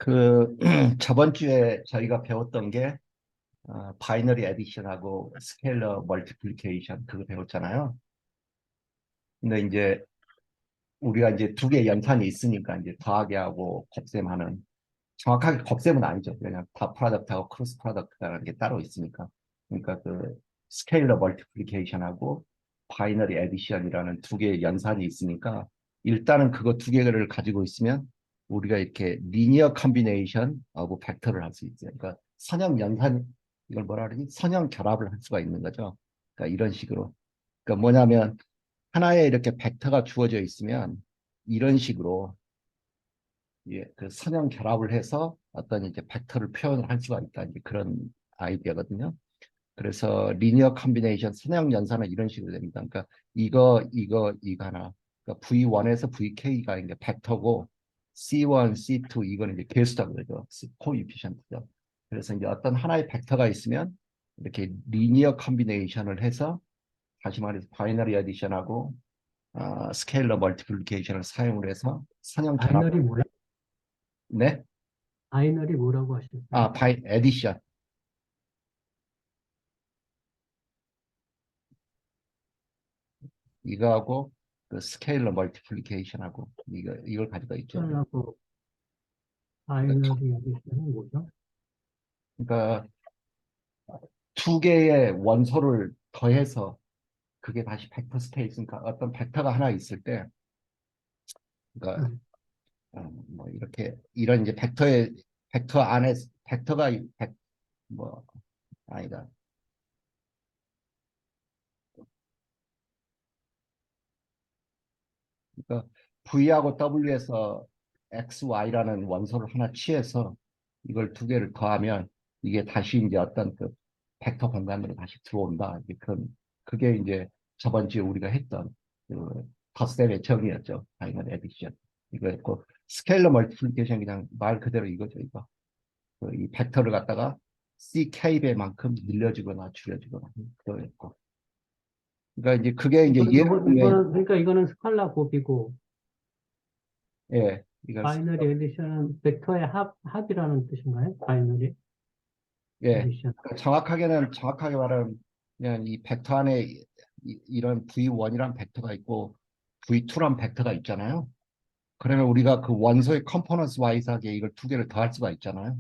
그 저번 주에 저희가 배웠던 게 바이너리 에디션하고 스케일러 멀티플리케이션 그거 배웠잖아요. 근데 이제 우리가 이제 두 개 연산이 있으니까 이제 더하기 하고 곱셈하는 정확하게 곱셈은 아니죠. 그냥 다 프로덕트하고 크로스 프로덕트라는 게 따로 있으니까. 그러니까 그 스케일러 멀티플리케이션하고 바이너리 에디션이라는 두 개의 연산이 있으니까 일단은 그거 두 개를 가지고 있으면 우리가 이렇게 리니어 컨비네이션 하고 벡터를 할 수 있어요. 그러니까 선형 연산 이걸 뭐라 그러지? 선형 결합을 할 수가 있는 거죠. 그러니까 이런 식으로. 그러니까 뭐냐면 하나에 이렇게 벡터가 주어져 있으면 이런 식으로 예, 그 선형 결합을 해서 어떤 이제 벡터를 표현을 할 수가 있다. 이제 그런 아이디어거든요. 그래서 리니어 컨비네이션 선형 연산은 이런 식으로 됩니다. 그러니까 이거 하나. 그러니까 V1에서 VK가 이제 벡터고 C1, C2 이거는 이제 개수라고 그러죠. 코이피션트죠. 그래서 이제 어떤 하나의 벡터가 있으면 이렇게 리니어 컨비네이션을 해서 다시 말해서 바이너리 어디션하고 스케일러 멀티플리케이션을 사용을 해서 선형 결합. 바이너리 뭐라? 네. 바이너리 뭐라고 하셨어요? 바이 에디션 이거하고 그 스케일러 멀티플리케이션하고 이걸 가지고 있죠. 하고 그러니까, 바이너리 에디션은 뭐죠? 그러니까 두 개의 원소를 더해서 그게 다시 벡터 스페이스니까 어떤 벡터가 하나 있을 때 그러니까 음, 뭐 이렇게 이런 이제 벡터 안에 벡터가 뭐 아니다. 그러니까 V하고 W에서 X, Y라는 원소를 하나 취해서 이걸 두 개를 더하면 이게 다시 이제 어떤 그 벡터 공간으로 다시 들어온다. 이제 그게 이제 저번 주에 우리가 했던 그 덧셈의 정의였죠. 파이널 에디션. 이거였고 스케일러 멀티플리케이션 그냥 말 그대로 이거죠. 이거. 이 벡터를 갖다가 CK배만큼 늘려주거나 줄여주거나 그거였고. 그러니까 이제 그게 이제 예를 들면 그러니까 이거는 스칼라 곱이고 예, 이건 바이너리 에디션은 벡터의 합이라는 뜻인가요? 바이너리 예, 에디션. 그러니까 정확하게 말하면 그냥 이 벡터 안에 이런 V1이란 벡터가 있고 V2란 벡터가 있잖아요. 그러면 우리가 그 원소의 컴포넌스 와이즈하게 이걸 두 개를 더할 수가 있잖아요.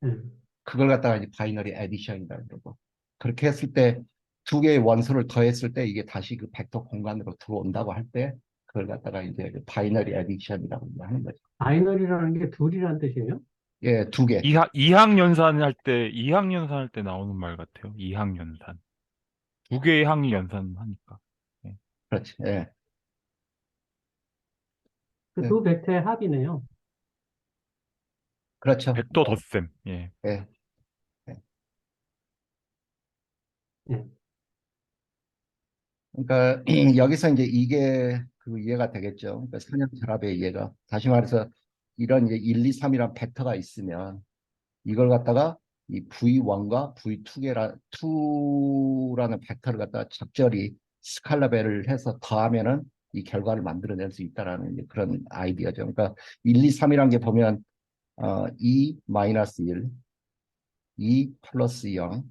음. 그걸 갖다가 이제 바이너리 에디션이라 그러고 그렇게 했을 때 두 개의 원소를 더했을 때 이게 다시 그 벡터 공간으로 들어온다고 할 때 그걸 갖다가 이제 그 바이너리 에디션이라고 하는 거죠. 바이너리라는 게 둘이라는 뜻이에요? 예, 두 개. 이항연산 할 때 나오는 말 같아요. 이항연산. 두 개의 항이 연산하니까. 예. 그렇지. 예. 그 예. 두 벡터의 합이네요. 그렇죠. 벡터 덧셈. 예. 예. 예. 예. 그러니까 여기서 이제 이게 그 이해가 되겠죠. 그러니까 선형 결합의 이해가. 다시 말해서 이런 이제 1, 2, 3이란 벡터가 있으면 이걸 갖다가 이 V1과 V2라는 벡터를 갖다가 적절히 스칼라벨을 해서 더하면은 이 결과를 만들어낼 수 있다라는 이제 그런 아이디어죠. 그러니까 1, 2, 3이란 게 보면 2 마이너스 1, 2 플러스 0,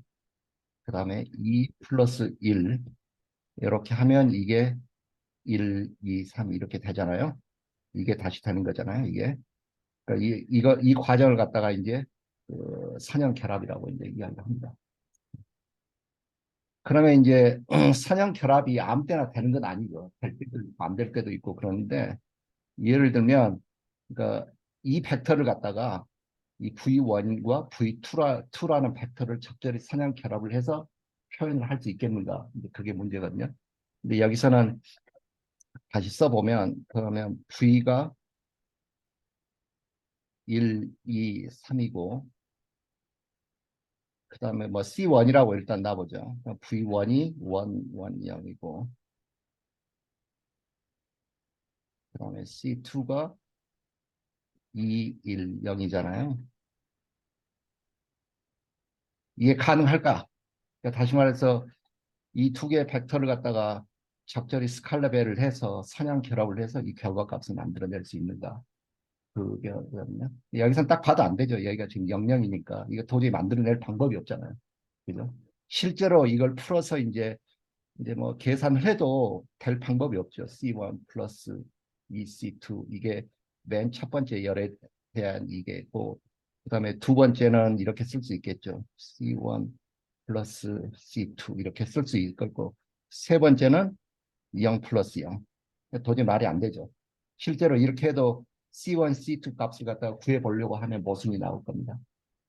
그다음에 2 플러스 1 이렇게 하면 이게 1, 2, 3 이렇게 되잖아요. 이게 다시 되는 거잖아요. 이게. 그러니까 이 과정을 갖다가 이제 그 선형 결합이라고 이제 이야기합니다. 그러면 이제 선형 결합이 아무 때나 되는 건 아니죠. 될 때도 있고 안 될 때도 있고 그런데 예를 들면 그러니까 이 벡터를 갖다가 이 V1과 V2라는 벡터를 적절히 선형 결합을 해서 표현을 할 수 있겠는가? 이제 그게 문제거든요. 근데 여기서는 다시 써보면 그러면 V가 1, 2, 3이고 그 다음에 뭐 C1이라고 일단 놔보죠. V1이 1, 1, 0이고 그 다음에 C2가 2, 1, 0이잖아요. 이게 가능할까? 그러니까 다시 말해서 이 두 개의 벡터를 갖다가 적절히 스칼라벨을 해서 선형 결합을 해서 이 결과값을 만들어낼 수 있는가? 그거거든요. 여기선 딱 봐도 안 되죠. 여기가 지금 영영이니까 이거 도저히 만들어낼 방법이 없잖아요. 그죠? 실제로 이걸 풀어서 이제 뭐 계산을 해도 될 방법이 없죠. C1 플러스 2C2 이게 맨 첫 번째 열에 대한 이게 있고 그다음에 두 번째는 이렇게 쓸 수 있겠죠. C1 플러스 C2 이렇게 쓸 수 있을 거고 세 번째는 0 플러스 0. 도저히 말이 안 되죠. 실제로 이렇게 해도 C1, C2 값을 갖다가 구해보려고 하면 모순이 나올 겁니다.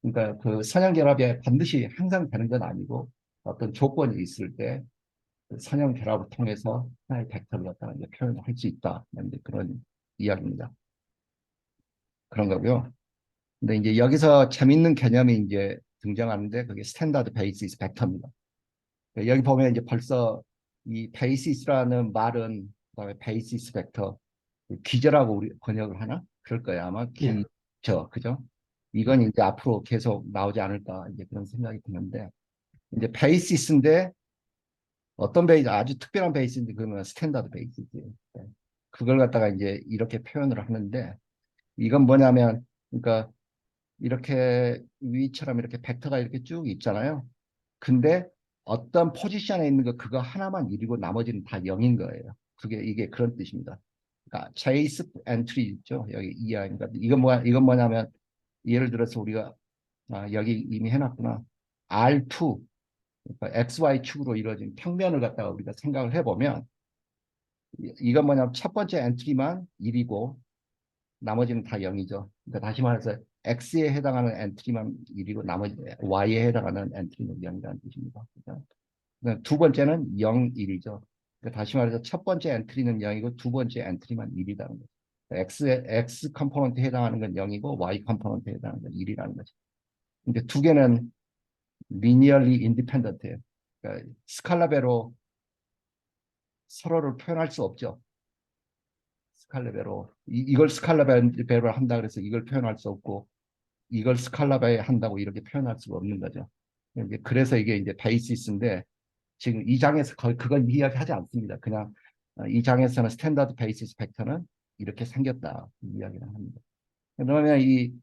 그러니까 그 선형결합이 반드시 항상 되는 건 아니고 어떤 조건이 있을 때 선형 결합을 통해서 하나의 벡터를 갖다가 이제 표현을 할 수 있다. 이제 그런 이야기입니다. 그런 거고요. 근데 이제 여기서 재밌는 개념이 이제 등장하는데 그게 스탠다드 베이시스 벡터입니다. 여기 보면 이제 벌써 이 베이시스라는 말은 그다음에 베이시스 벡터 기저라고 우리 번역을 하나? 그럴 거예요. 아마 예. 기저 그죠? 이건 이제 앞으로 계속 나오지 않을까 이제 그런 생각이 드는데 이제 베이시스인데 어떤 베이스 아주 특별한 베이스인데 그러면 스탠다드 베이스지. 네. 그걸 갖다가 이제 이렇게 표현을 하는데 이건 뭐냐면 그러니까 이렇게 위처럼 이렇게 벡터가 이렇게 쭉 있잖아요. 근데 어떤 포지션에 있는 거 그거 하나만 1이고 나머지는 다 0인 거예요. 그게 이게 그런 뜻입니다. 그러니까 chase entry 있죠. 여기 이하니까 이건 뭐냐면 예를 들어서 우리가 여기 이미 해놨구나. R2 그러니까 XY 축으로 이루어진 평면을 갖다가 우리가 생각을 해보면 이건 뭐냐면 첫 번째 엔트리만 1이고 나머지는 다 0이죠. 그러니까 다시 말해서 X에 해당하는 엔트리만 1이고 나머지 Y에 해당하는 엔트리는 0이라는 뜻입니다. 그러니까 두 번째는 0, 1이죠. 그러니까 다시 말해서 첫 번째 엔트리는 0이고 두 번째 엔트리만 1이라는 거죠. X 컴포넌트에 해당하는 건 0이고 Y 컴포넌트에 해당하는 건 1이라는 거죠. 근데 두 개는 linearly independent해요. 그러니까 스칼라베로 서로를 표현할 수 없죠. 스칼라베로 이걸 스칼라베로 한다 그래서 이걸 표현할 수 없고 이걸 스칼라베 한다고 이렇게 표현할 수가 없는 거죠. 그래서 이게 이제 베이시스인데 지금 이 장에서 그건 이야기하지 않습니다. 그냥 이 장에서는 스탠다드 베이시스 벡터는 이렇게 생겼다 이야기를 합니다. 그러면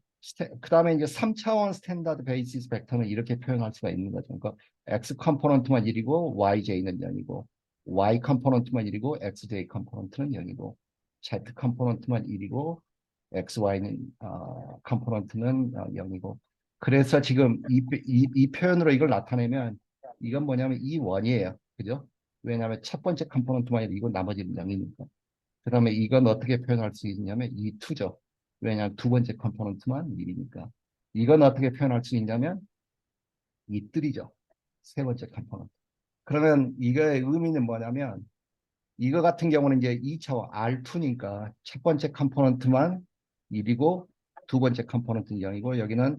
그다음에 이제 3차원 스탠다드 베이시스 벡터는 이렇게 표현할 수가 있는 거죠. 그러니까 x 컴포넌트만 1이고 yj는 0이고 y 컴포넌트만 1이고 xj 컴포넌트는 0이고 z 컴포넌트만 1이고 xy는 컴포넌트는 0이고 그래서 지금 이 표현으로 이걸 나타내면 이건 뭐냐면 이 원이에요. 그죠? 왜냐하면 첫 번째 컴포넌트만 1이고 나머지는 0이니까. 그다음에 이건 어떻게 표현할 수 있냐면 이 투죠. 왜냐하면 두 번째 컴포넌트만 1이니까. 이건 어떻게 표현할 수 있냐면 이 뜰이죠. 세 번째 컴포넌트. 그러면 이거의 의미는 뭐냐면 이거 같은 경우는 이제 2차원 R2니까 첫 번째 컴포넌트만 1이고 두 번째 컴포넌트는 0이고 여기는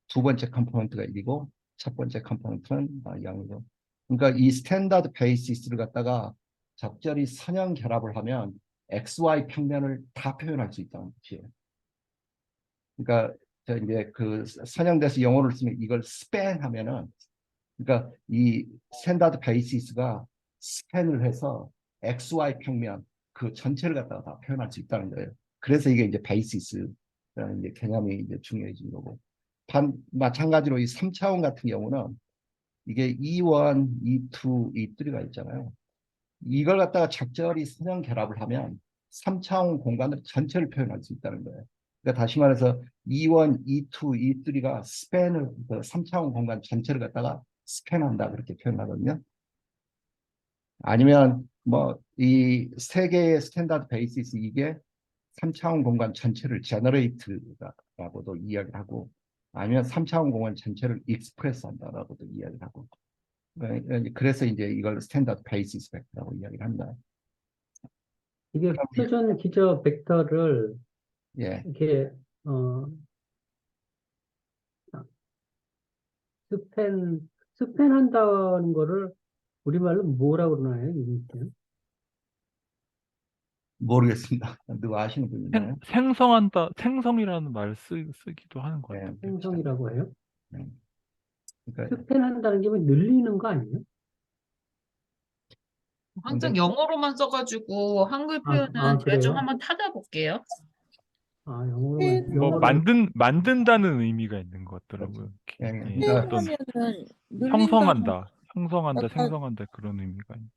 두 번째 컴포넌트가 1이고 첫 번째 컴포넌트는 0이고 그러니까 이 스탠다드 베이시스를 갖다가 적절히 선형 결합을 하면 XY 평면을 다 표현할 수 있다는 뜻이에요. 그러니까 이제 그 선형돼서 영어를 쓰면 이걸 스팬 하면은 그러니까 이 스탠다드 베이시스가 스팬을 해서 XY 평면 그 전체를 갖다가 다 표현할 수 있다는 거예요. 그래서 이게 이제 베이시스라는 이제 개념이 이제 중요해진 거고 마찬가지로 이 3차원 같은 경우는 이게 E1, E2, E3가 있잖아요. 이걸 갖다가 적절히 선형 결합을 하면 3차원 공간을 전체를 표현할 수 있다는 거예요. 그러니까 다시 말해서 E1, E2, E3가 스팬을 그 3차원 공간 전체를 갖다가 스캔한다 그렇게 표현하거든요. 아니면 뭐 이 세 개의 스탠다드 베이시스 이게 3차원 공간 전체를 제너레이트라고도 이야기를 하고 아니면 3차원 공간 전체를 익스프레스 한다라고도 이야기를 하고 그래서 이제 이걸 스탠다드 베이시스 벡터라고 이야기를 합니다. 이게 표준 기저 벡터를 예. 이렇게 어, 스팬한다는 거를 우리말로 뭐라고 그러나요? 이게? 모르겠습니다. 누가 아시는 분 있나요? 생성한다, 생성이라는 말을 쓰기도 하는 것 네, 같아요. 생성이라고 해요? 네. 그러니까 스팬한다는 게 뭐 늘리는 거 아니에요? 근데 한쪽 영어로만 써가지고 한글 표현은 제가 좀 그래요? 한번 찾아볼게요. 아, 영어로, 스팬, 뭐 영어로, 만든다는 의미가 있는 것 그렇죠. 같더라고요. 예, 이렇게. 예, 그러니까 어떤 스팬하면은 늘린다는 형성한다, 약간 생성한다 그런 의미가 있는.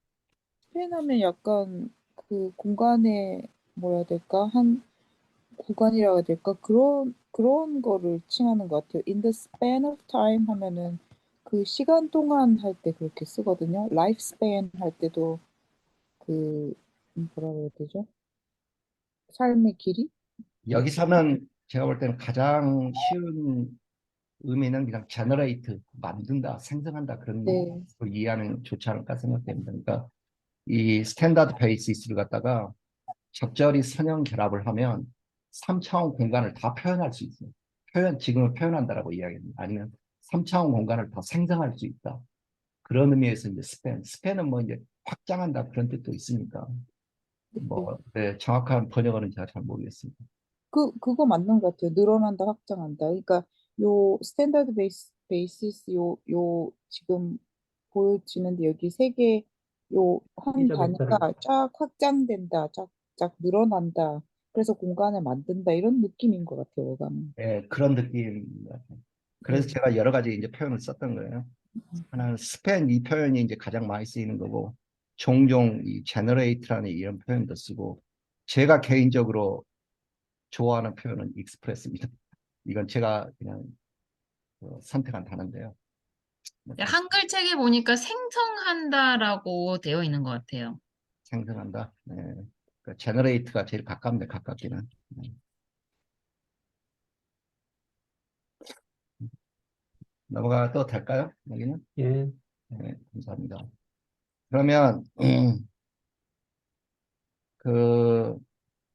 스팬하면 약간 그 공간에 뭐라 해야 될까? 한 구간이라고 해야 될까? 그런 거를 칭하는 것 같아요. In the span of time 하면은 그 시간 동안 할 때 그렇게 쓰거든요. life span 할 때도 그 뭐라 그래야 되죠? 삶의 길이? 여기서는 제가 볼 때는 가장 쉬운 의미는 그냥 generate, 만든다, 생성한다 그런 네. 걸 이해하면 좋지 않을까 생각됩니다. 그러니까 이 스탠다드 베이시스를 갖다가 적절히 선형 결합을 하면 3차원 공간을 다 표현할 수 있어요. 지금을 표현한다라고 이야기합니다. 아니면 3차원 공간을 다 생성할 수 있다. 그런 의미에서 이제 스팬은 뭐 이제 확장한다 그런 뜻도 있으니까 뭐 네, 정확한 번역어는 제가 잘 모르겠습니다. 그거 맞는 것 같아요. 늘어난다, 확장한다. 그러니까 요 스탠다드 베이시스 요 지금 보여지는데 여기 세 개 요 한 기저 벡터를. 단위가 쫙 확장된다, 쫙 늘어난다. 그래서 공간을 만든다 이런 느낌인 것 같아요. 어감은. 예, 그런 느낌. 그래서 네. 제가 여러 가지 이제 표현을 썼던 거예요. 하나는 스팬 이 표현이 이제 가장 많이 쓰이는 거고 종종 이 generate라는 이런 표현도 쓰고 제가 개인적으로 좋아하는 표현은 express입니다. 이건 제가 그냥 선택한 단어인데요. 네, 한글 책에 보니까 생성한다라고 되어 있는 것 같아요. 생성한다. 네. 그러니까 generate가 제일 가깝네, 가깝기는. 네. 넘어가도 될까요? 여기는? 예, 네, 감사합니다. 그러면 그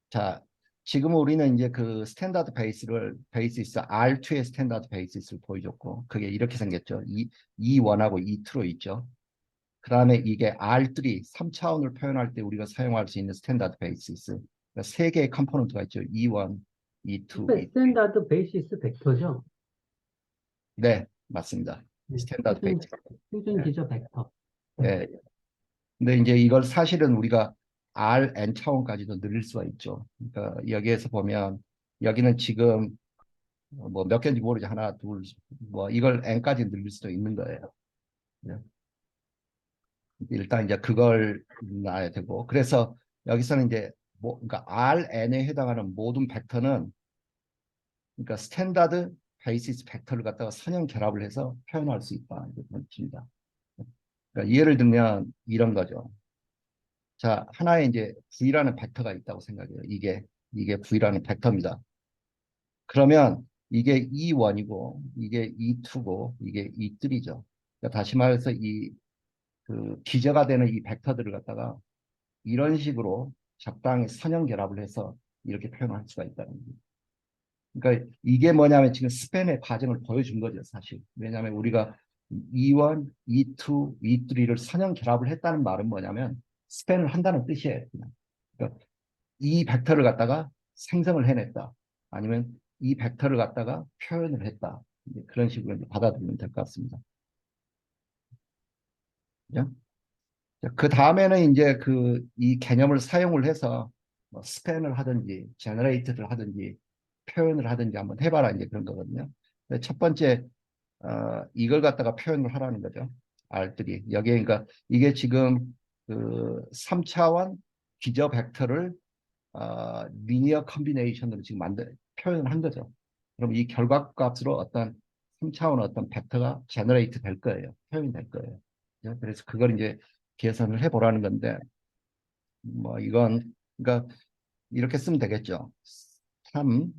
자, 지금 우리는 이제 그 스탠다드 베이시스 R2의 스탠다드 베이시스를 보여줬고 그게 이렇게 생겼죠. E1하고 E2로 있죠. 그 다음에 이게 R3, 3차원을 표현할 때 우리가 사용할 수 있는 스탠다드 베이시스. 그러니까 세 개의 컴포넌트가 있죠. E1, E2, E3. 스탠다드 베이시스 벡터죠. 네, 맞습니다. 네, 스탠다드 베이시스. 표준 기저 벡터. 네. 근데 이제 이걸 사실은 우리가 Rn 차원까지도 늘릴 수가 있죠. 그러니까 여기에서 보면 여기는 지금 뭐 몇 개인지 모르지 하나 둘 뭐 이걸 n까지 늘릴 수도 있는 거예요. 네. 일단 이제 그걸 놔야 되고 그래서 여기서는 이제 뭐 그러니까 Rn에 해당하는 모든 벡터는 그러니까 스탠다드 베이시스 벡터를 갖다가 선형 결합을 해서 표현할 수 있다 이렇게 봅니다. 그러니까 예를 들면 이런 거죠. 자, 하나의 이제 V라는 벡터가 있다고 생각해요. 이게 V라는 벡터입니다. 그러면 이게 E1이고 이게 E2고 이게 E3죠. 그러니까 다시 말해서 이 그 기저가 되는 이 벡터들을 갖다가 이런 식으로 적당히 선형 결합을 해서 이렇게 표현할 수가 있다는 거예요. 그러니까 이게 뭐냐면 지금 스팬의 과정을 보여준 거죠, 사실. 왜냐하면 우리가 E1, E2, E3를 선형 결합을 했다는 말은 뭐냐면 스팬을 한다는 뜻이에요. 그냥. 그러니까 이 벡터를 갖다가 생성을 해냈다. 아니면 이 벡터를 갖다가 표현을 했다. 이제 그런 식으로 이제 받아들이면 될 것 같습니다. 그죠? 그 다음에는 이제 이 개념을 사용을 해서 뭐 스팬을 하든지, 제너레이트를 하든지, 표현을 하든지 한번 해봐라 이제 그런 거거든요. 첫 번째, 이걸 갖다가 표현을 하라는 거죠. R들이. 여기에, 그러니까 이게 지금 그 3차원 기저 벡터를 리니어 컨비네이션으로 지금 표현을 한 거죠. 그럼 이 결과값으로 어떤 3차원 어떤 벡터가 제너레이트 될 거예요. 표현이 될 거예요. 그래서 그걸 이제 계산을 해보라는 건데, 뭐 이건, 그러니까 이렇게 쓰면 되겠죠. 3,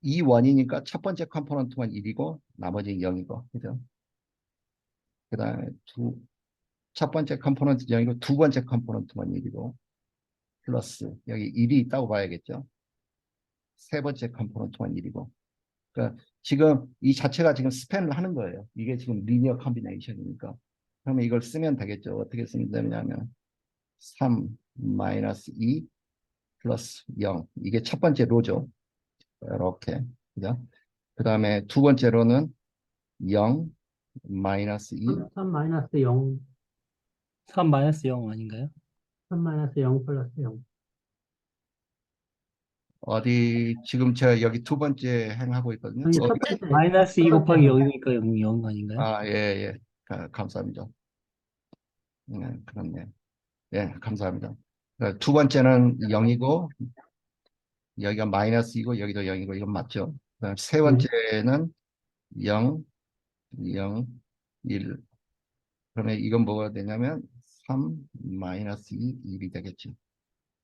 2원이니까 첫 번째 컴포넌트만 1이고, 나머지는 0이고, 그죠? 그 다음에 첫 번째 컴포넌트 0이고, 두 번째 컴포넌트만 1이고, 플러스, 여기 1이 있다고 봐야겠죠? 세 번째 컴포넌트만 1이고. 그러니까 지금 이 자체가 지금 스팬을 하는 거예요. 이게 지금 리니어 컨비네이션이니까. 그러면 이걸 쓰면 되겠죠. 어떻게 쓰면 되냐면 3 마이너스 2 플러스 0. 이게 첫 번째 로죠. 이렇게. 그죠? 그 다음에 두 번째로는 0 마이너스 2. 3 마이너스 0, 3 마이너스 0 아닌가요? 3 마이너스 0 플러스 0. 어디 지금 제가 여기 두 번째 행하고 있거든요. 아니, 첫 번째 마이너스 2 곱하기 0이니까 0 아닌가요? 아, 예, 예. 감사합니다. 그렇네. 예, 감사합니다. 두 번째는 0이고, 여기가 마이너스이고, 여기도 0이고, 이건 맞죠? 그다음 세 번째는 0, 0, 1. 그러면 이건 뭐가 되냐면, 3, 마이너스 2, 1이 되겠지.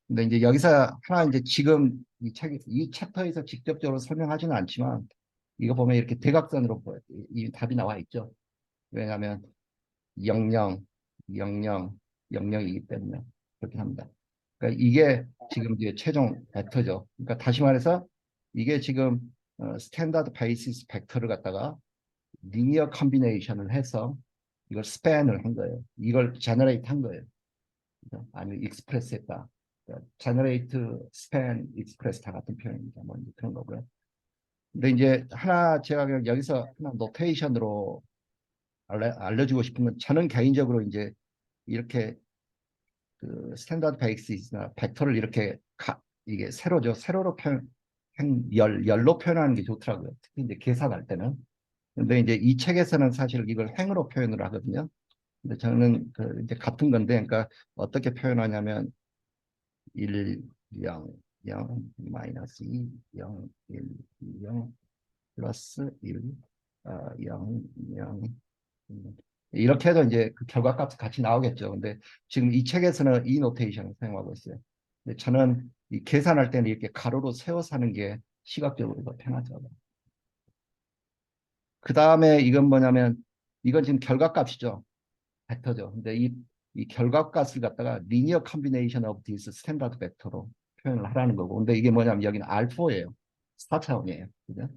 근데 이제 여기서 하나 이제 지금 이 챕터에서 직접적으로 설명하지는 않지만, 이거 보면 이렇게 대각선으로 보여요. 이 답이 나와 있죠. 왜냐하면 00, 00, 00이기 때문에 그렇게 합니다. 그러니까 이게 지금 이제 최종 벡터죠. 그러니까 다시 말해서 이게 지금 스탠다드 베이시스 벡터를 갖다가 리니어 컨비네이션을 해서 이걸 스팬을 한 거예요. 이걸 제너레이트 한 거예요. 그죠? 아니면 익스프레스 했다. 제너레이트, 스팬, 익스프레스 다 같은 표현입니다. 뭐 이제 그런 거고요. 근데 이제 하나 제가 그냥 여기서 하나 노테이션으로 알려주고 싶은 건 저는 개인적으로 이제 이렇게 그 스탠다드 베이시스나 벡터를 이렇게 이게 세로죠. 세로로 열로 표현하는 게 좋더라고요. 특히 이제 계산할 때는. 근데 이제 이 책에서는 사실 이걸 행으로 표현을 하거든요. 근데 저는 그 이제 같은 건데, 그러니까 어떻게 표현하냐면 1, 0, 0, 마이너스 2, 0, 1, 0, 플러스 1, 0, 0, 이렇게 해도 이제 그 결과값이 같이 나오겠죠. 근데 지금 이 책에서는 이 노테이션을 사용하고 있어요. 근데 저는 이 계산할 때는 이렇게 가로로 세워서 하는 게 시각적으로 더 편하죠. 그 다음에 이건 뭐냐면 이건 지금 결과값이죠. 벡터죠. 근데 이 결과값을 갖다가 리니어 컨비네이션 오브 디스 스탠다드 벡터로 표현을 하라는 거고. 근데 이게 뭐냐면 여기는 R4예요. 4차원이에요. 그죠?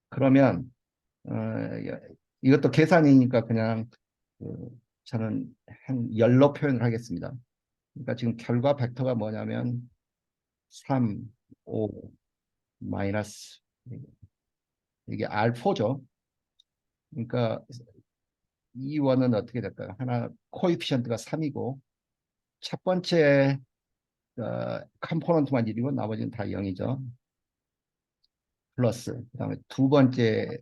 그러면 어, 이것도 계산이니까 그냥 저는 한 열로 표현을 하겠습니다. 그러니까 지금 결과 벡터가 뭐냐면 3, 5, 마이너스 이게 R4죠. 그러니까 이 원은 어떻게 될까요? 하나 코에피션트가 3이고 첫 번째 컴포넌트만 1이고 나머지는 다 0이죠. 플러스 그다음에 두 번째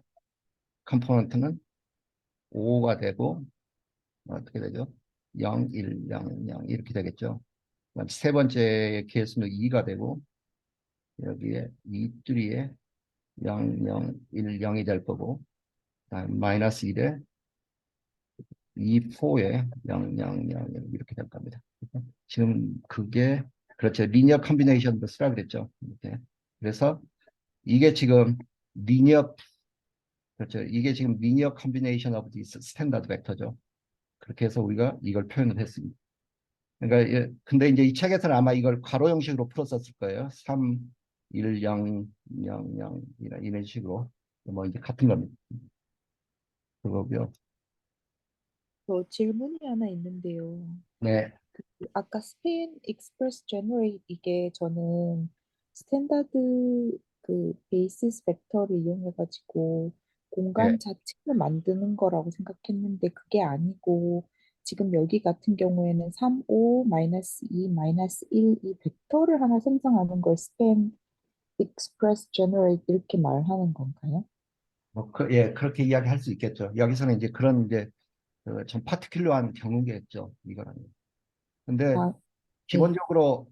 컴포넌트는 5가 되고 어떻게 되죠? 0, 1, 0, 0 이렇게 되겠죠. 그다음 세 번째 개수는 2가 되고 여기에 2 줄이에 0, 0, 1, 0이 될 거고 그다음 마이너스 1에 2, 4에 0, 0, 0 이렇게 될 겁니다. 지금 그게 그렇죠. 리니어 컨비네이션도 쓰라 그랬죠. 이렇게. 그래서 이게 지금 리니어 그렇죠. 이게 지금 리니어 컨비네이션 오브 디스 스탠다드 벡터죠. 그렇게 해서 우리가 이걸 표현을 했습니다. 그러니까 근데 이제 이 책에서는 아마 이걸 괄호 형식으로 풀었었을 거예요. 3, 1, 0, 0, 0 이런 식으로 뭐 이제 같은 겁니다. 그거고요. 저 질문이 하나 있는데요. 네, 아까 스페인 익스프레스 제너레이트 이게 저는 스탠다드 그 베이시스 벡터를 이용해 가지고 네. 공간 자체를 만드는 거라고 생각했는데 그게 아니고 지금 여기 같은 경우에는 3, 5, 마이너스 2, 마이너스 1 이 벡터를 하나 생성하는 걸 스페인 익스프레스 제너레이트 이렇게 말하는 건가요? 뭐 예, 그렇게 이야기할 수 있겠죠. 여기서는 이제 그런 이제 좀 파티큘러한 경우겠죠. 이거는. 근데 아, 네. 기본적으로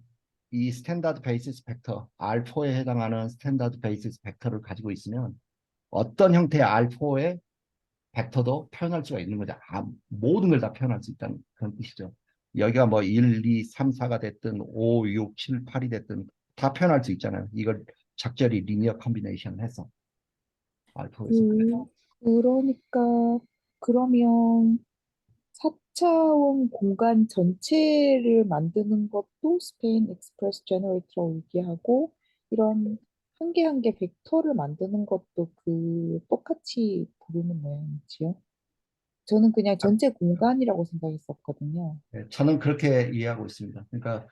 이 스탠다드 베이시스 벡터 R4에 해당하는 스탠다드 베이시스 벡터를 가지고 있으면 어떤 형태의 R4의 벡터도 표현할 수가 있는 거죠. 모든 걸 다 표현할 수 있다는 그런 뜻이죠. 여기가 뭐 1, 2, 3, 4가 됐든 5, 6, 7, 8이 됐든 다 표현할 수 있잖아요. 이걸 적절히 리니어 컨비네이션을 해서 R4에서. 그러니까 그러면 4차원 공간 전체를 만드는 것도 스페인 익스프레스 제너레이터라고 얘기하고 이런 한 개 한 개 벡터를 만드는 것도 그 똑같이 부르는 모양이지요. 저는 그냥 전체 공간이라고 생각했었거든요. 네, 저는 그렇게 이해하고 있습니다. 그러니까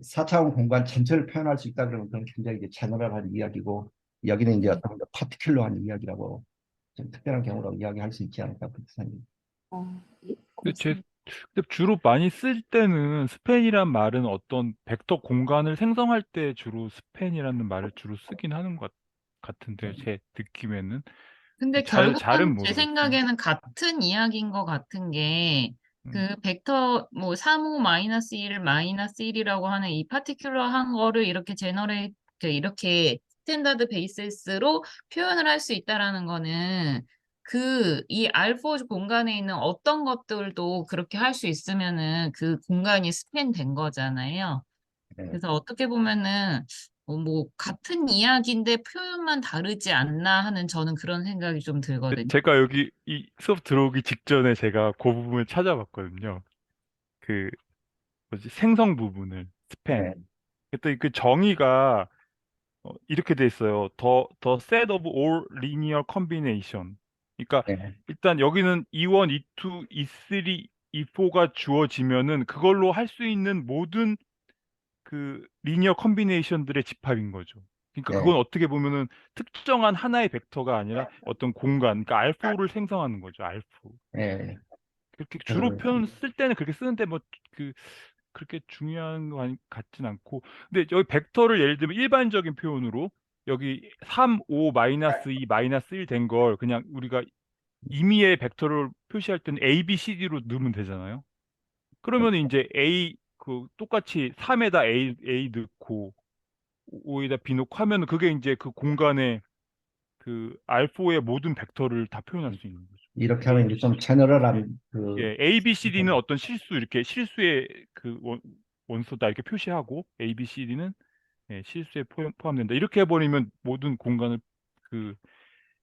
4차원 공간 전체를 표현할 수 있다 그러면 그건 굉장히 이제 제너럴한 이야기고 여기는 이제 네. 어떤 파티큘러한 이야기라고 좀 특별한 경우라고 이야기할 수 있지 않을까 그렇게 생각합니다. 예, 근데 제 고맙습니다. 근데 주로 많이 쓸 때는 스팬이란 말은 어떤 벡터 공간을 생성할 때 주로 스팬이라는 말을 주로 쓰긴 하는 것 같은데요. 제 느낌에는. 근데 잘은 결국은 제 모르겠지만. 생각에는 같은 이야기인 것 같은 게, 음, 그 벡터, 뭐, 35 마이너스 1 마이너스 1이라고 하는 이 파티큘러한 거를 이렇게 이렇게 스탠다드 베이시스로 표현을 할 수 있다라는 거는, 이 R4 공간에 있는 어떤 것들도 그렇게 할 수 있으면은 그 공간이 스팬 된 거잖아요. 네. 그래서 어떻게 보면은 뭐 같은 이야기인데 표현만 다르지 않나 하는 저는 그런 생각이 좀 근데 들거든요. 제가 여기 이 수업 들어오기 직전에 제가 그 부분을 찾아봤거든요. 그 뭐지 생성 부분을 스팬. 네. 그랬더니 그 정의가 이렇게 돼 있어요. The set of all linear combination. 그러니까 네. 일단 여기는 E1, E2, E3, E4가 주어지면은 그걸로 할 수 있는 모든 그 리니어 컨비네이션들의 집합인 거죠. 그러니까 네. 그건 어떻게 보면은 특정한 하나의 벡터가 아니라 어떤 공간, 그러니까 R4를 생성하는 거죠. R4. 네. 그렇게 주로 그, 표현 쓸 때는 그렇게 쓰는데 뭐 그 그렇게 중요한 거 같진 않고. 근데 여기 벡터를 예를 들면 일반적인 표현으로 여기 3, 5, 마이너스 2, 마이너스 1 된 걸 그냥 우리가 임의의 벡터를 표시할 때는 A, B, C, D로 넣으면 되잖아요. 그러면 이제 A 그 똑같이 3에다 A 넣고 5에다 B 넣고 하면 그게 이제 그 공간에 그 R4의 모든 벡터를 다 표현할 수 있는 거죠. 이렇게 A, 하면 B, 이제 좀 C. 예. 제너럴한 그, 예, A, B, C, D는 어떤 실수 이렇게 실수의 그 원소다 이렇게 표시하고 A, B, C, D는 실수에 포함된다. 이렇게 해버리면 모든 공간을 그